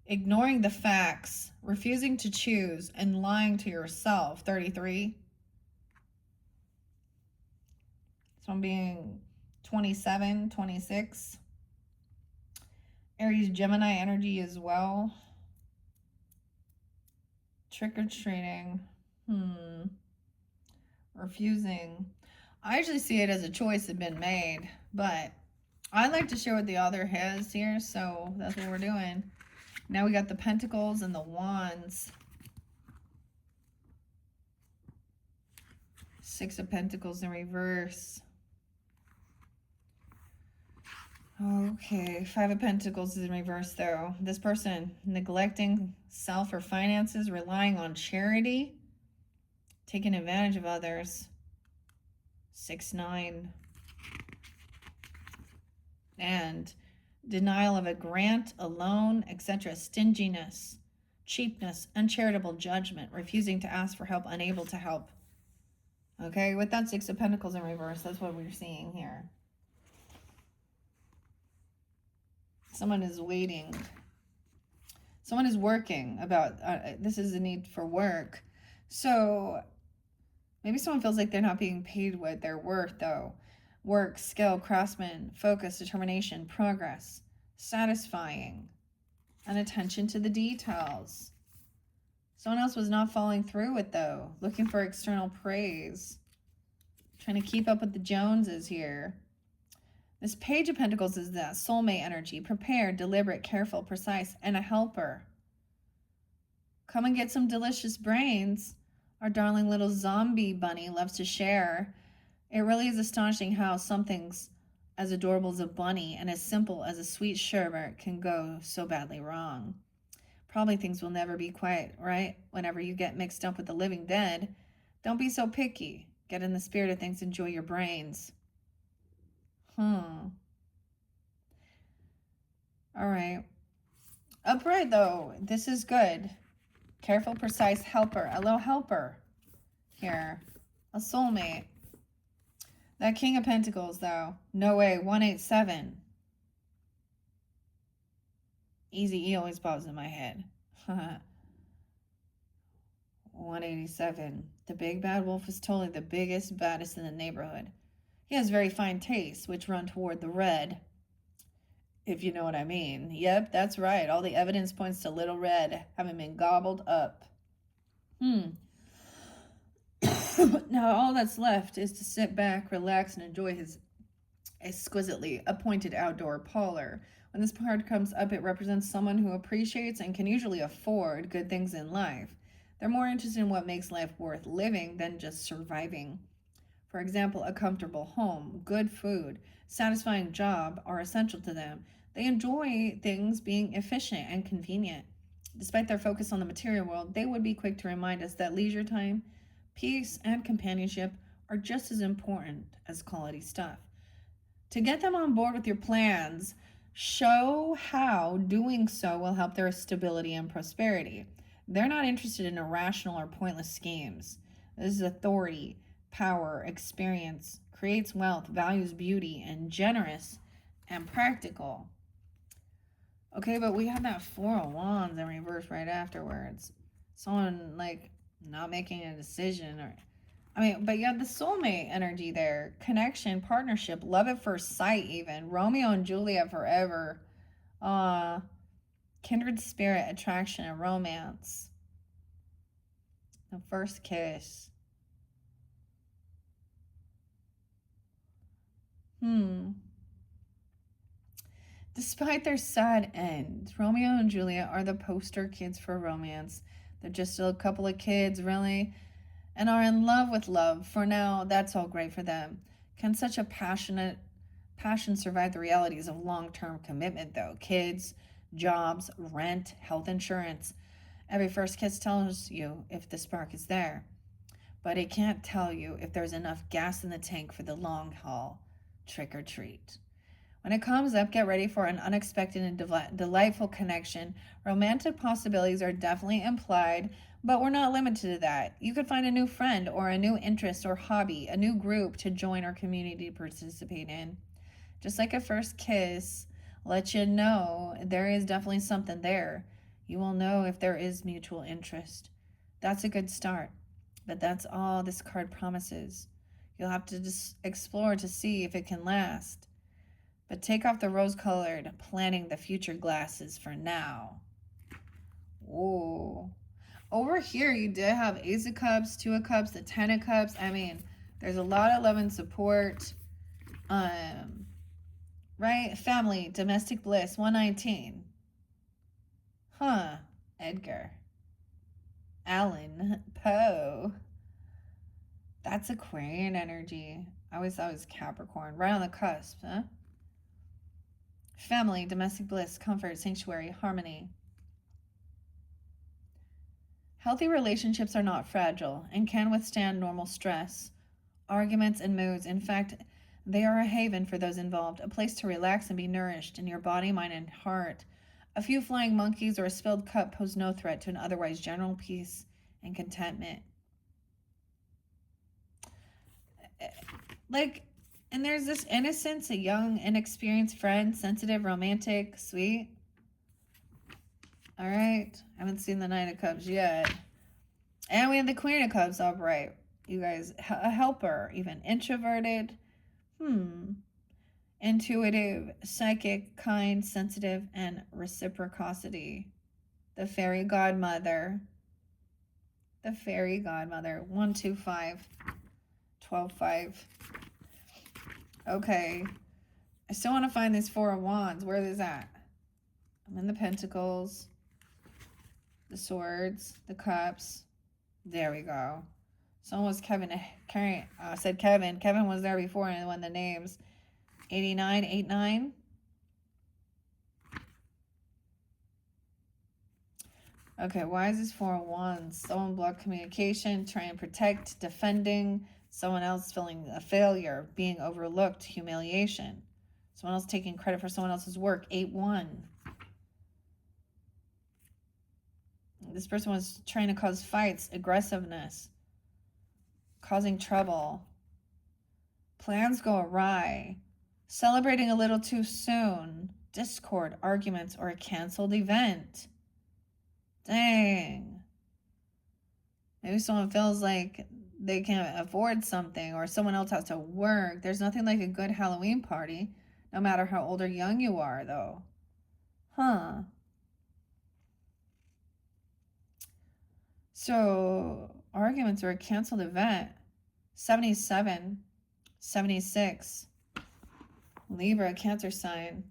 Ignoring the facts, refusing to choose, and lying to yourself. 33. So I'm being 27, 26. Aries, Gemini energy as well. Trick-or-treating. Refusing. I actually see it as a choice that had been made, but I like to share what the author has here, so that's what we're doing. Now we got the Pentacles and the Wands. 6 of Pentacles in reverse. Okay, 5 of Pentacles is in reverse, though. This person neglecting self or finances, relying on charity, taking advantage of others. 6, 9. And denial of a grant, a loan, etc. Stinginess, cheapness, uncharitable judgment, refusing to ask for help, unable to help. Okay, with that 6 of Pentacles in reverse, that's what we're seeing here. Someone is waiting. Someone is working about, this is a need for work. So maybe someone feels like they're not being paid what they're worth, though. Work, skill, craftsman, focus, determination, progress, satisfying, and attention to the details. Someone else was not following through with, though. Looking for external praise. Trying to keep up with the Joneses here. This Page of Pentacles is that soulmate energy. Prepared, deliberate, careful, precise, and a helper. Come and get some delicious brains. Our darling little zombie bunny loves to share. It really is astonishing how something's as adorable as a bunny and as simple as a sweet sherbet can go so badly wrong. Probably things will never be quiet, right? Whenever you get mixed up with the living dead, don't be so picky. Get in the spirit of things, enjoy your brains. All right. Upright, though, this is good. Careful, precise helper. A little helper here. A soulmate. That King of Pentacles, though. No way. 187. Easy E always pops in my head. 187. The big bad wolf is totally the biggest, baddest in the neighborhood. He has very fine tastes, which run toward the red. If you know what I mean. Yep, that's right. All the evidence points to Little Red having been gobbled up. Now all that's left is to sit back, relax, and enjoy his exquisitely appointed outdoor parlor. When this card comes up, it represents someone who appreciates and can usually afford good things in life. They're more interested in what makes life worth living than just surviving. For example, a comfortable home, good food, satisfying job are essential to them. They enjoy things being efficient and convenient. Despite their focus on the material world, they would be quick to remind us that leisure time, peace, and companionship are just as important as quality stuff. To get them on board with your plans, show how doing so will help their stability and prosperity. They're not interested in irrational or pointless schemes. This is authority, power, experience, creates wealth, values beauty, and generous and practical. Okay, but we have that Four of Wands in reverse right afterwards. Someone like not making a decision, or but you have the soulmate energy there. Connection, partnership, love at first sight even. Romeo and Juliet forever. Kindred spirit, attraction, and romance. The first kiss. Despite their sad end, Romeo and Juliet are the poster kids for romance. They're just a couple of kids, really, and are in love with love. For now, that's all great for them. Can such a passion survive the realities of long-term commitment, though? Kids, jobs, rent, health insurance. Every first kiss tells you if the spark is there, but it can't tell you if there's enough gas in the tank for the long haul. Trick or treat. When it comes up, get ready for an unexpected and delightful connection. Romantic possibilities are definitely implied, but we're not limited to that. You could find a new friend or a new interest or hobby, a new group to join or community to participate in. Just like a first kiss, let you know there is definitely something there. You will know if there is mutual interest. That's a good start, but that's all this card promises. You'll have to just explore to see if it can last. But take off the rose-colored planning the future glasses for now. Ooh. Over here, you did have Ace of Cups, Two of Cups, the Ten of Cups. There's a lot of love and support. Right? Family, domestic bliss, 119. Edgar Allan Poe. That's Aquarian energy. I always thought it was Capricorn. Right on the cusp, huh? Family, domestic bliss, comfort, sanctuary, harmony. Healthy relationships are not fragile and can withstand normal stress, arguments, and moods. In fact, they are a haven for those involved, a place to relax and be nourished in your body, mind, and heart. A few flying monkeys or a spilled cup pose no threat to an otherwise general peace and contentment. And there's this innocence, a young, inexperienced friend, sensitive, romantic, sweet. All right. I haven't seen the Nine of Cups yet. And we have the Queen of Cups upright. You guys, a helper, even introverted. Intuitive, psychic, kind, sensitive, and reciprocity. The fairy godmother. The fairy godmother. 1, 2, 5. 12, 5. Okay. I still want to find this Four of Wands. Where is that? I'm in the Pentacles. The Swords. The Cups. There we go. Someone was Kevin. Said Kevin. Kevin was there before and won the names. 89, 89. Okay, why is this 4 of Wands? Someone blocked communication, trying to protect, defending, someone else feeling a failure, being overlooked, humiliation. Someone else taking credit for someone else's work, 8-1. This person was trying to cause fights, aggressiveness, causing trouble. Plans go awry. Celebrating a little too soon. Discord, arguments, or a canceled event. Dang. Maybe someone feels like they can't afford something or someone else has to work. There's nothing like a good Halloween party, no matter how old or young you are, though. Huh. So, arguments or a canceled event. 77, 76. Libra, Cancer sign.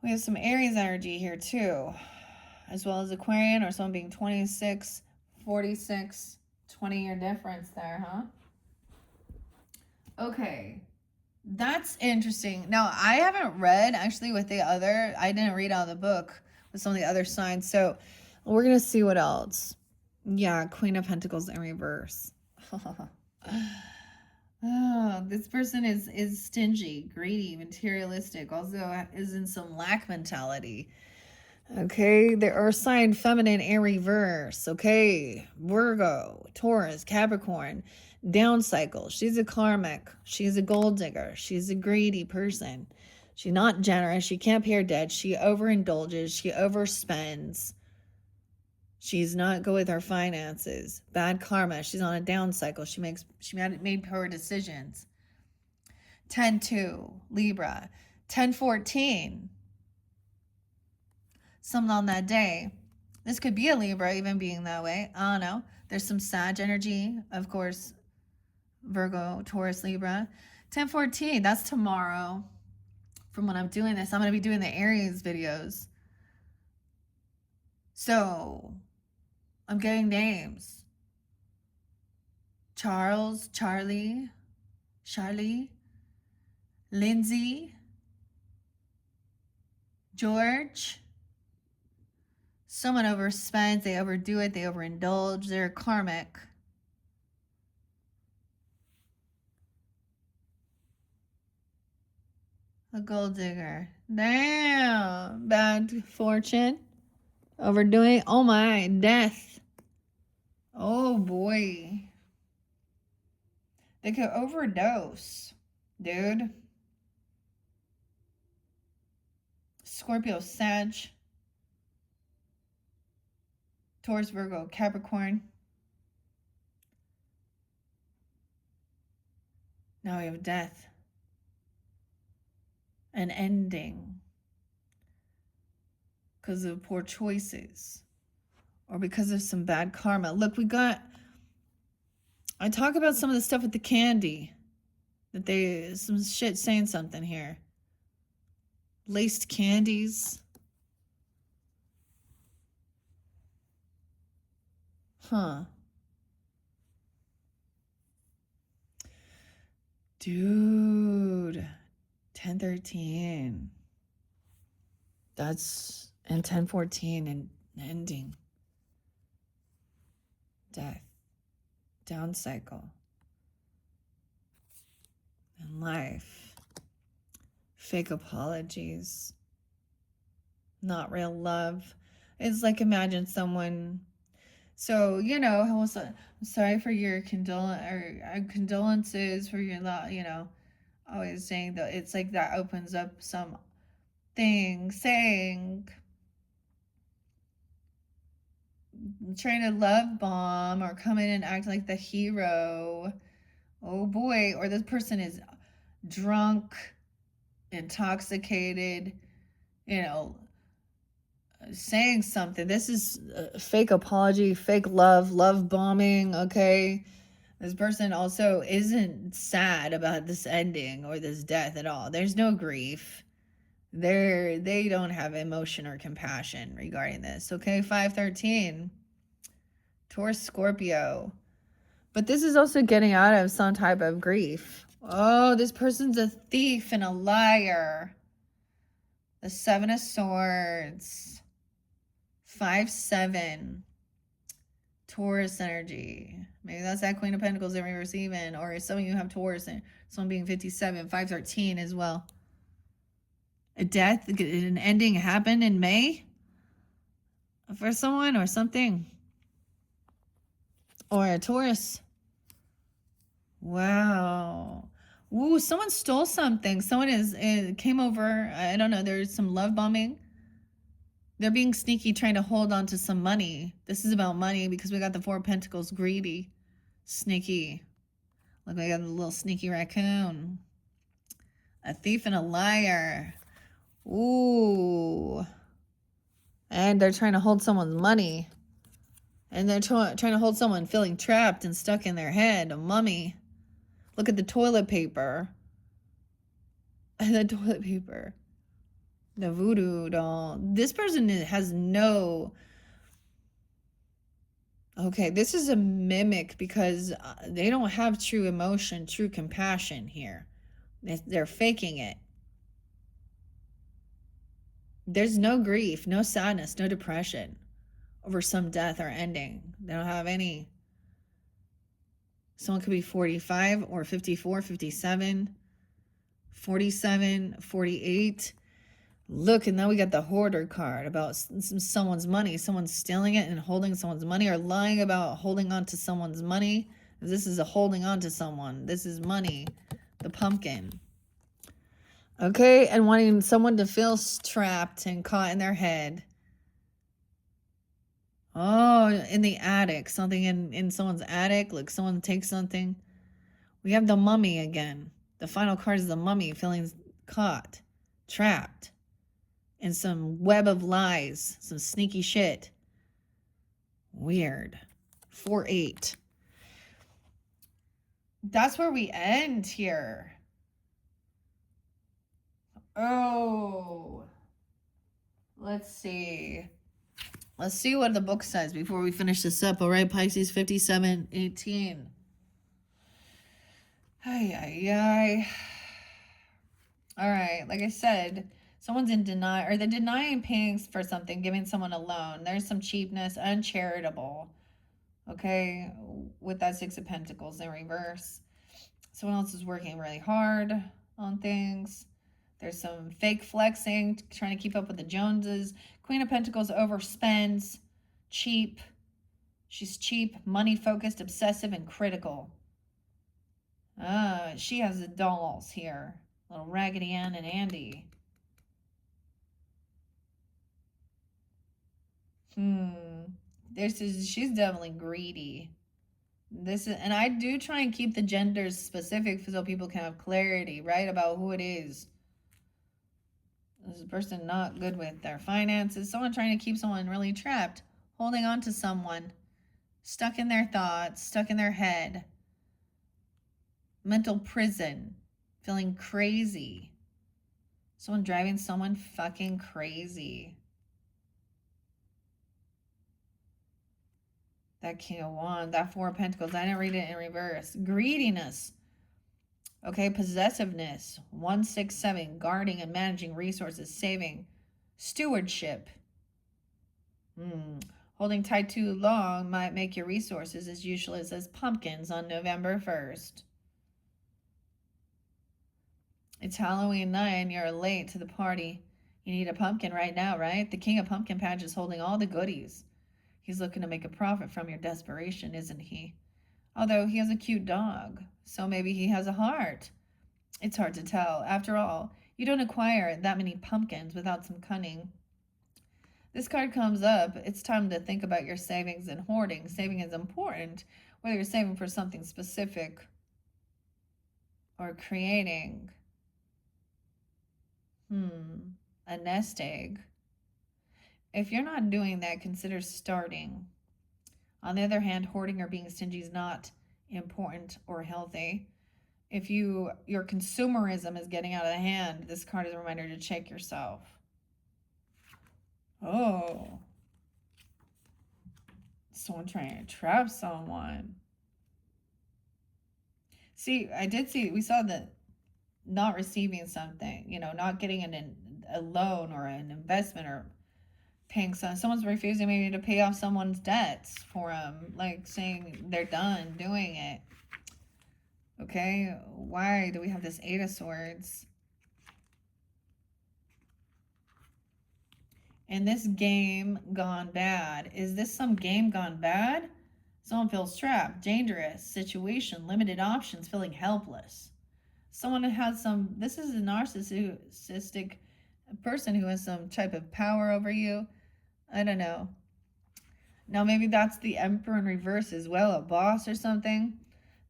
We have some Aries energy here, too. As well as Aquarian or someone being 26, 46, 20-year difference there, huh? Okay. That's interesting. Now, I haven't read, actually, with the other, I didn't read out of the book with some of the other signs, so we're going to see what else. Yeah, Queen of Pentacles in reverse. Oh, this person is stingy, greedy, materialistic, also is in some lack mentality. Okay, there are sign feminine in reverse. Okay, Virgo, Taurus, Capricorn, down cycle. She's a karmic. She's a gold digger. She's a greedy person. She's not generous. She can't pay her debt. She overindulges. She overspends. She's not good with her finances. Bad karma. She's on a down cycle. She made poor decisions. 10-2, Libra. 10-14. Something on that day. This could be a Libra, even being that way. I don't know. There's some Sag energy, of course. Virgo, Taurus, Libra. 10-14, that's tomorrow. From when I'm doing this, I'm going to be doing the Aries videos. So, I'm getting names. Charles, Charlie, Lindsay, George. Someone overspends, they overdo it, they overindulge, they're karmic. A gold digger. Damn. Bad fortune. Overdoing. Oh my. Death. Oh boy. They could overdose. Dude. Scorpio, Sag. Taurus, Virgo, Capricorn. Now we have death. An ending. Because of poor choices. Or because of some bad karma. Look, I talk about some of the stuff with the candy. Some shit saying something here. Laced candies. Huh. Dude. 10-13. That's, and 10-14 and ending. Death. Down cycle. And life. Fake apologies. Not real love. It's like, imagine someone, so, you know, I'm sorry for your condolences for your, always saying that it's like that opens up some thing saying, trying to love bomb or come in and act like the hero. Oh boy. Or this person is drunk, intoxicated, saying something. This is a fake apology, fake love bombing, okay? This person also isn't sad about this ending or this death at all. There's no grief. They don't have emotion or compassion regarding this, okay? 5-13. Taurus, Scorpio. But this is also getting out of some type of grief. Oh, this person's a thief and a liar. The 7 of Swords. 5-7. Taurus energy. Maybe that's that Queen of Pentacles in reverse even. Or some of you have Taurus and someone being 57. 5-13 as well. A death, an ending happened in May for someone or something. Or a Taurus. Wow. Ooh, someone stole something. Someone came over. I don't know. There's some love bombing. They're being sneaky, trying to hold on to some money. This is about money because we got the Four of Pentacles, greedy, sneaky. Look, we got a little sneaky raccoon. A thief and a liar. Ooh. And they're trying to hold someone's money. And they're trying to hold someone feeling trapped and stuck in their head. A mummy. Look at the toilet paper. The toilet paper. The voodoo doll. This person has no... Okay, this is a mimic because they don't have true emotion, true compassion here. They're faking it. There's no grief, no sadness, no depression over some death or ending. They don't have any. Someone could be 45 or 54, 57, 47, 48. Look, and now we got the hoarder card about someone's money. Someone's stealing it and holding someone's money, or lying about holding on to someone's money. This is a holding on to someone. This is money. The pumpkin. Okay, and wanting someone to feel trapped and caught in their head. Oh, in the attic. Something in someone's attic. Like someone takes something. We have the mummy again. The final card is the mummy feeling caught, trapped in some web of lies, some sneaky shit. Weird. 4-8. That's where we end here. Oh. Let's see. Let's see what the book says before we finish this up. All right, Pisces 57-18. Ay. All right, like I said, someone's in denial, or they're denying paying for something, giving someone a loan. There's some cheapness, uncharitable, okay, with that Six of Pentacles in reverse. Someone else is working really hard on things. There's some fake flexing, trying to keep up with the Joneses. Queen of Pentacles overspends, cheap. She's cheap, money-focused, obsessive, and critical. She has the dolls here. Little Raggedy Ann and Andy. She's definitely greedy. And I do try and keep the genders specific so people can have clarity, right, about who it is. This is a person not good with their finances. Someone trying to keep someone really trapped, holding on to someone, stuck in their thoughts, stuck in their head. Mental prison, feeling crazy. Someone driving someone fucking crazy. That King of Wands, that Four of Pentacles, I didn't read it in reverse. Greediness. Okay, possessiveness. 1-6-7, guarding and managing resources, saving. Stewardship. Holding tight too long might make your resources as useless as pumpkins on November 1st. It's Halloween night and you're late to the party. You need a pumpkin right now, right? The King of Pumpkin Patch is holding all the goodies. He's looking to make a profit from your desperation, isn't he? Although he has a cute dog, so maybe he has a heart. It's hard to tell. After all, you don't acquire that many pumpkins without some cunning. This card comes up. It's time to think about your savings and hoarding. Saving is important, whether you're saving for something specific or creating a nest egg. If you're not doing that, consider starting. On the other hand, hoarding or being stingy is not important or healthy. If your consumerism is getting out of the hand, this card is a reminder to check yourself. Oh. Someone trying to trap someone. See, we saw that not receiving something, not getting a loan or an investment or paying someone's refusing maybe to pay off someone's debts for them, like saying they're done doing it. Okay, why do we have this Eight of Swords? And this game gone bad. Is this some game gone bad? Someone feels trapped, dangerous, situation, limited options, feeling helpless. Someone has some, this is a narcissistic person who has some type of power over you. I don't know. Now maybe that's the Emperor in reverse as well, a boss or something.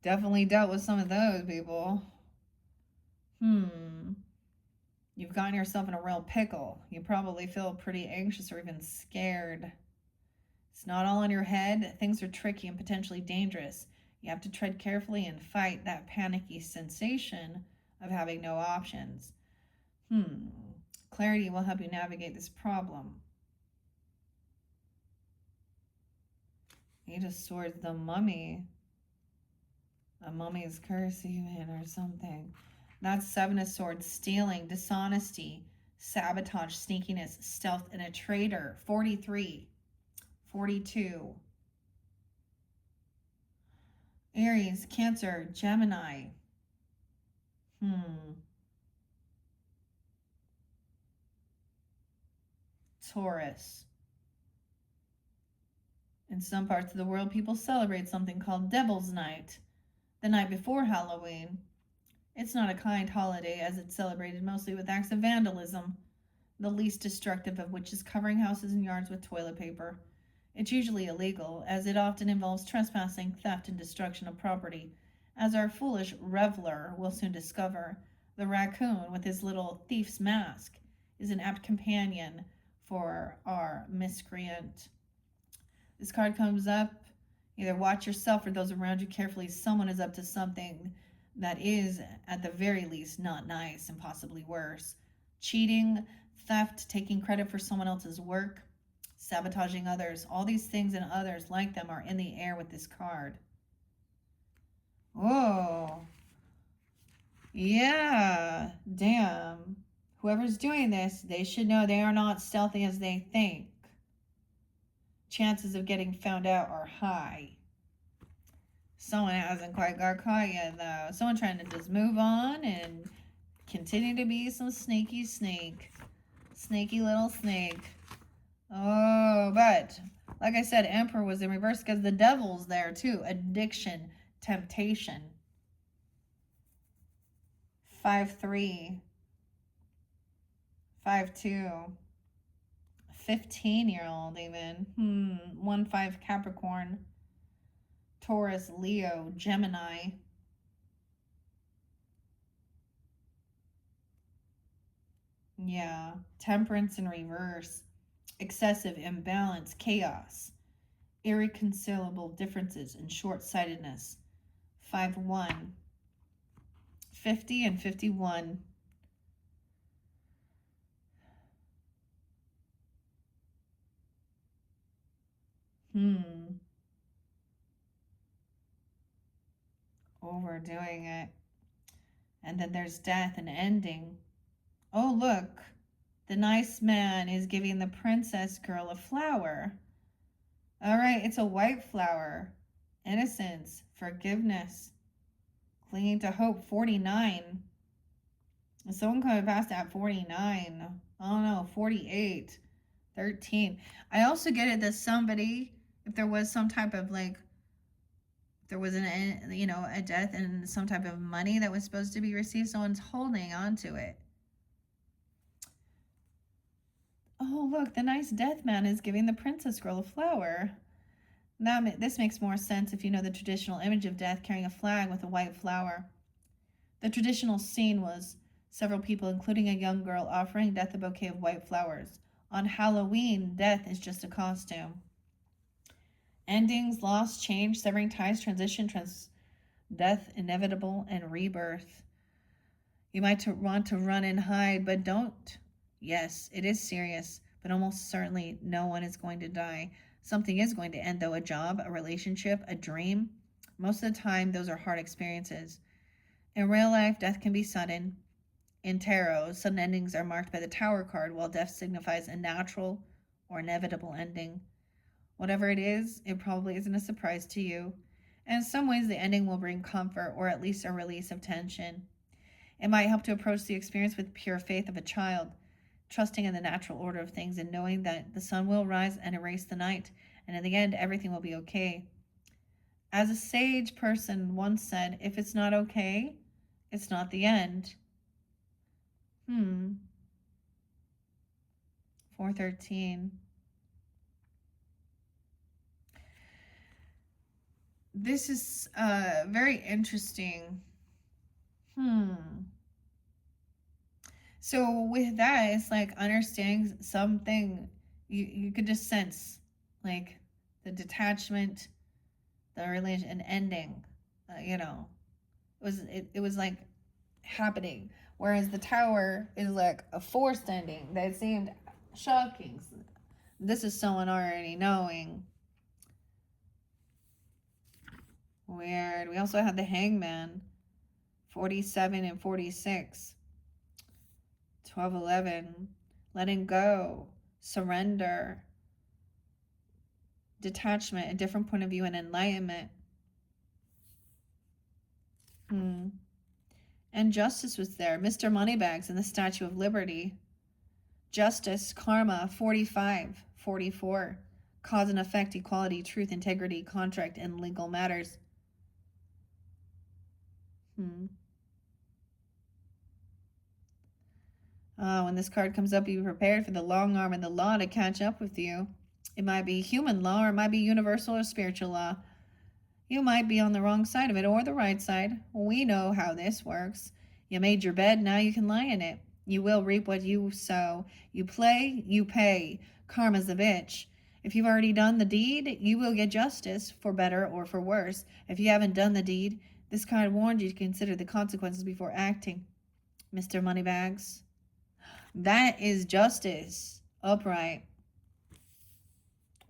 Definitely dealt with some of those people. You've gotten yourself in a real pickle. You probably feel pretty anxious or even scared. It's not all in your head. Things are tricky and potentially dangerous. You have to tread carefully and fight that panicky sensation of having no options. Clarity will help you navigate this problem. Eight of Swords, the Mummy. A mummy's curse even or something. That's Seven of Swords, stealing, dishonesty, sabotage, sneakiness, stealth, and a traitor. 43. 42. Aries, Cancer, Gemini. Taurus. In some parts of the world, people celebrate something called Devil's Night, the night before Halloween. It's not a kind holiday, as it's celebrated mostly with acts of vandalism, the least destructive of which is covering houses and yards with toilet paper. It's usually illegal, as it often involves trespassing, theft, and destruction of property. As our foolish reveler will soon discover, the raccoon, with his little thief's mask, is an apt companion for our miscreant. This card comes up. Either watch yourself or those around you carefully. Someone is up to something that is, at the very least, not nice and possibly worse. Cheating, theft, taking credit for someone else's work, sabotaging others. All these things and others like them are in the air with this card. Whoa. Yeah. Damn. Whoever's doing this, they should know they are not stealthy as they think. Chances of getting found out are high. Someone hasn't quite got caught yet, though. Someone trying to just move on and continue to be some sneaky snake. Sneaky little snake. Oh, but like I said, Emperor was in reverse because the devil's there too. Addiction, temptation. 5-3. 5-2. 15-year-old even. 1-5 Capricorn. Taurus, Leo, Gemini. Yeah. Temperance in reverse. Excessive imbalance, chaos. Irreconcilable differences and short-sightedness. 5-1. 50 and 51. Overdoing it. And then there's death and ending. Oh, look. The nice man is giving the princess girl a flower. All right, it's a white flower. Innocence, forgiveness, clinging to hope. 49. Someone coming past at 49. I don't know, 48. 13. I also get it that somebody, if there was some type of like, there was a death and some type of money that was supposed to be received, someone's holding on to it. Oh, look, the nice death man is giving the princess girl a flower. This makes more sense if you know the traditional image of death carrying a flag with a white flower. The traditional scene was several people, including a young girl, offering death a bouquet of white flowers. On Halloween, death is just a costume. Endings, loss, change, severing ties, transition, death, inevitable, and rebirth. You might want to run and hide, but don't. Yes, it is serious, but almost certainly no one is going to die. Something is going to end, though. A job, a relationship, a dream. Most of the time, those are hard experiences. In real life, death can be sudden. In tarot, sudden endings are marked by the Tower card, while death signifies a natural or inevitable ending. Whatever it is, it probably isn't a surprise to you. And in some ways, the ending will bring comfort or at least a release of tension. It might help to approach the experience with pure faith of a child, trusting in the natural order of things and knowing that the sun will rise and erase the night, and in the end, everything will be okay. As a sage person once said, if it's not okay, it's not the end. 413. This is very interesting. So with that, it's like understanding something you could just sense, like the detachment, the relation, and ending. It was like happening. Whereas the tower is like a forced ending that seemed shocking. This is someone already knowing. Weird. We also had the hangman, 47 and 46. 1211, letting go, surrender, detachment, a different point of view, and enlightenment. And justice was there. Mr. Moneybags and the Statue of Liberty. Justice, karma, 45, 44. Cause and effect, equality, truth, integrity, contract, and legal matters. When this card comes up, be prepared for the long arm and the law to catch up with you. It might be human law, or it might be universal or spiritual law. You might be on the wrong side of it or the right side. We know how this works. You made your bed, now you can lie in it. You will reap what you sow. You play, you pay. Karma's a bitch. If you've already done the deed, you will get justice, for better or for worse. If you haven't done the deed, this card warned you to consider the consequences before acting. Mr. Moneybags. That is justice. Upright.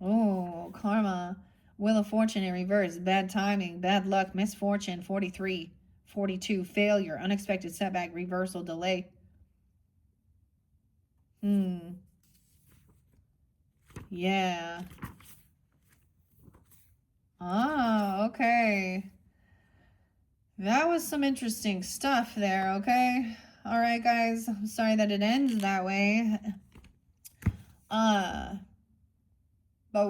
Oh, karma. Wheel of Fortune in reverse. Bad timing, bad luck, misfortune. 43. 42. Failure, unexpected setback, reversal, delay. Yeah. Okay. That was some interesting stuff there, okay? Alright, guys. I'm sorry that it ends that way. But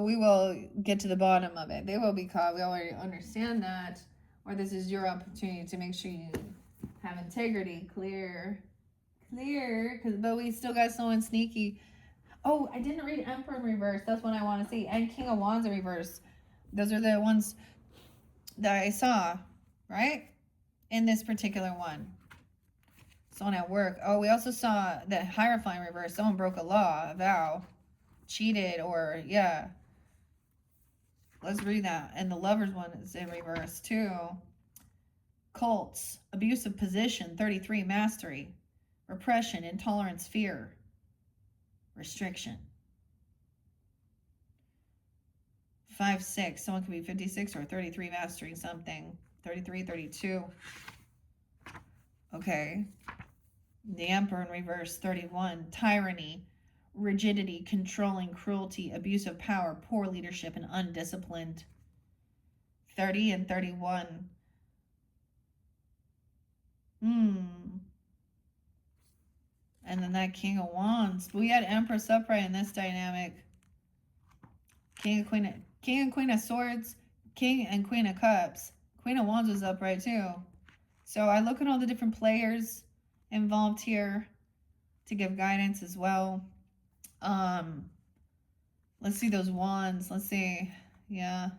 we will get to the bottom of it. They will be caught. We already understand that. Or this is your opportunity to make sure you have integrity. Clear. But we still got someone sneaky. Oh, I didn't read Emperor in reverse. That's what I want to see. And King of Wands in reverse. Those are the ones that I saw, right? In this particular one. Someone at work. Oh, we also saw the Hierophant in reverse. Someone broke a law, a vow. Cheated, or yeah. Let's read that. And the Lovers one is in reverse too. Cults, abusive position, 33, mastery, repression, intolerance, fear, restriction. 5, 6, someone could be 56 or 33, mastering something. 33, 32. Okay. The Emperor in reverse, 31, tyranny, rigidity, controlling, cruelty, abuse of power, poor leadership, and undisciplined. 30 and 31. And then that King of Wands. We had Empress upright in this dynamic. King and Queen of Swords, King and Queen of Cups. Queen of Wands was upright too. So I look at all the different players involved here to give guidance as well. Let's see those wands. Let's see. Yeah.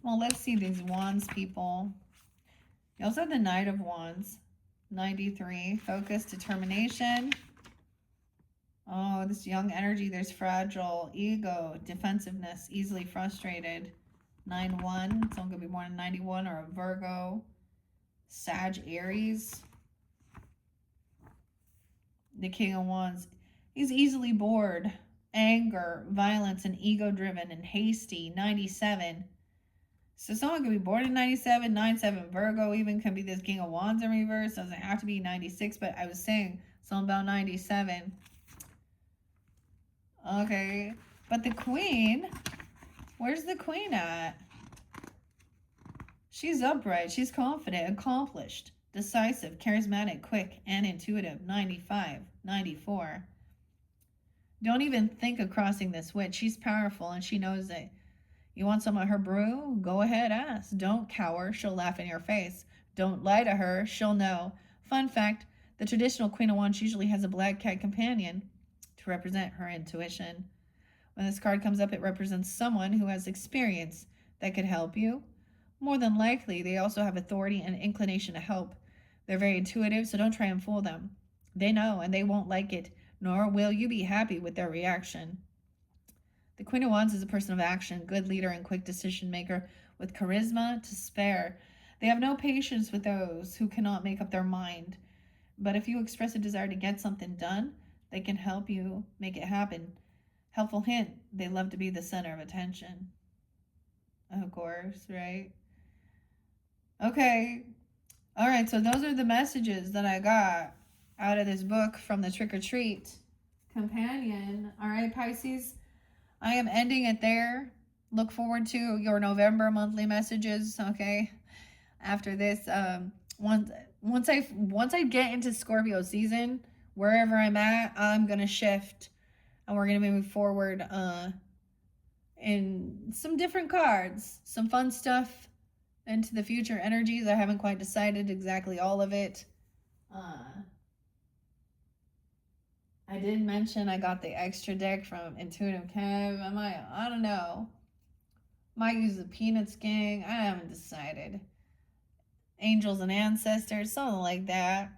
Well, let's see these wands, people. You also have the Knight of Wands. 93. Focus, determination. Oh, this young energy. There's fragile, ego, defensiveness, easily frustrated. 9-1. Someone could be born in 91 or a Virgo. Sag, Aries. The King of Wands. He's easily bored. Anger, violence, and ego-driven and hasty. 97. So someone could be born in 97, 9-7 Virgo even could be this King of Wands in reverse. Doesn't have to be 96, but I was saying something about 97. Okay. But the queen, where's the queen at? She's upright. She's confident, accomplished, decisive, charismatic, quick, and intuitive. 95, 94. Don't even think of crossing this witch. She's powerful and she knows it. You want some of her brew? Go ahead, ask. Don't cower. She'll laugh in your face. Don't lie to her. She'll know. Fun fact, the traditional Queen of Wands usually has a black cat companion to represent her intuition. When this card comes up, it represents someone who has experience that could help you. More than likely, they also have authority and inclination to help. They're very intuitive, so don't try and fool them. They know, and they won't like it, nor will you be happy with their reaction. The Queen of Wands is a person of action, good leader, and quick decision maker with charisma to spare. They have no patience with those who cannot make up their mind. But if you express a desire to get something done, they can help you make it happen. Helpful hint, they love to be the center of attention. Of course, right? Okay. All right, so those are the messages that I got out of this book from the Trick or Treat Companion. All right, Pisces, I am ending it there. Look forward to your November monthly messages, okay? After this, once I get into Scorpio season, wherever I'm at, I'm gonna shift, and we're gonna move forward in some different cards, some fun stuff into the future energies. I haven't quite decided exactly all of it. I did mention I got the extra deck from Intuitive Kev. I don't know. Might use the Peanuts Gang. I haven't decided. Angels and Ancestors, something like that.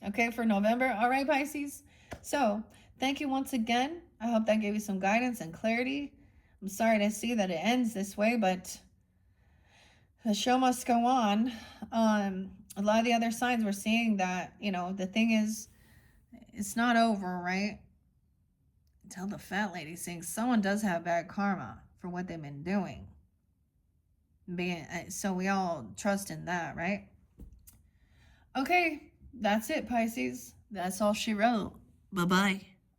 Okay, for November. All right, Pisces. So, thank you once again. I hope that gave you some guidance and clarity. I'm sorry to see that it ends this way, but the show must go on. A lot of the other signs we're seeing that, the thing is, it's not over, right? Until the fat lady sings, someone does have bad karma for what they've been doing. So we all trust in that, right? Okay, that's it, Pisces. That's all she wrote. Bye-bye.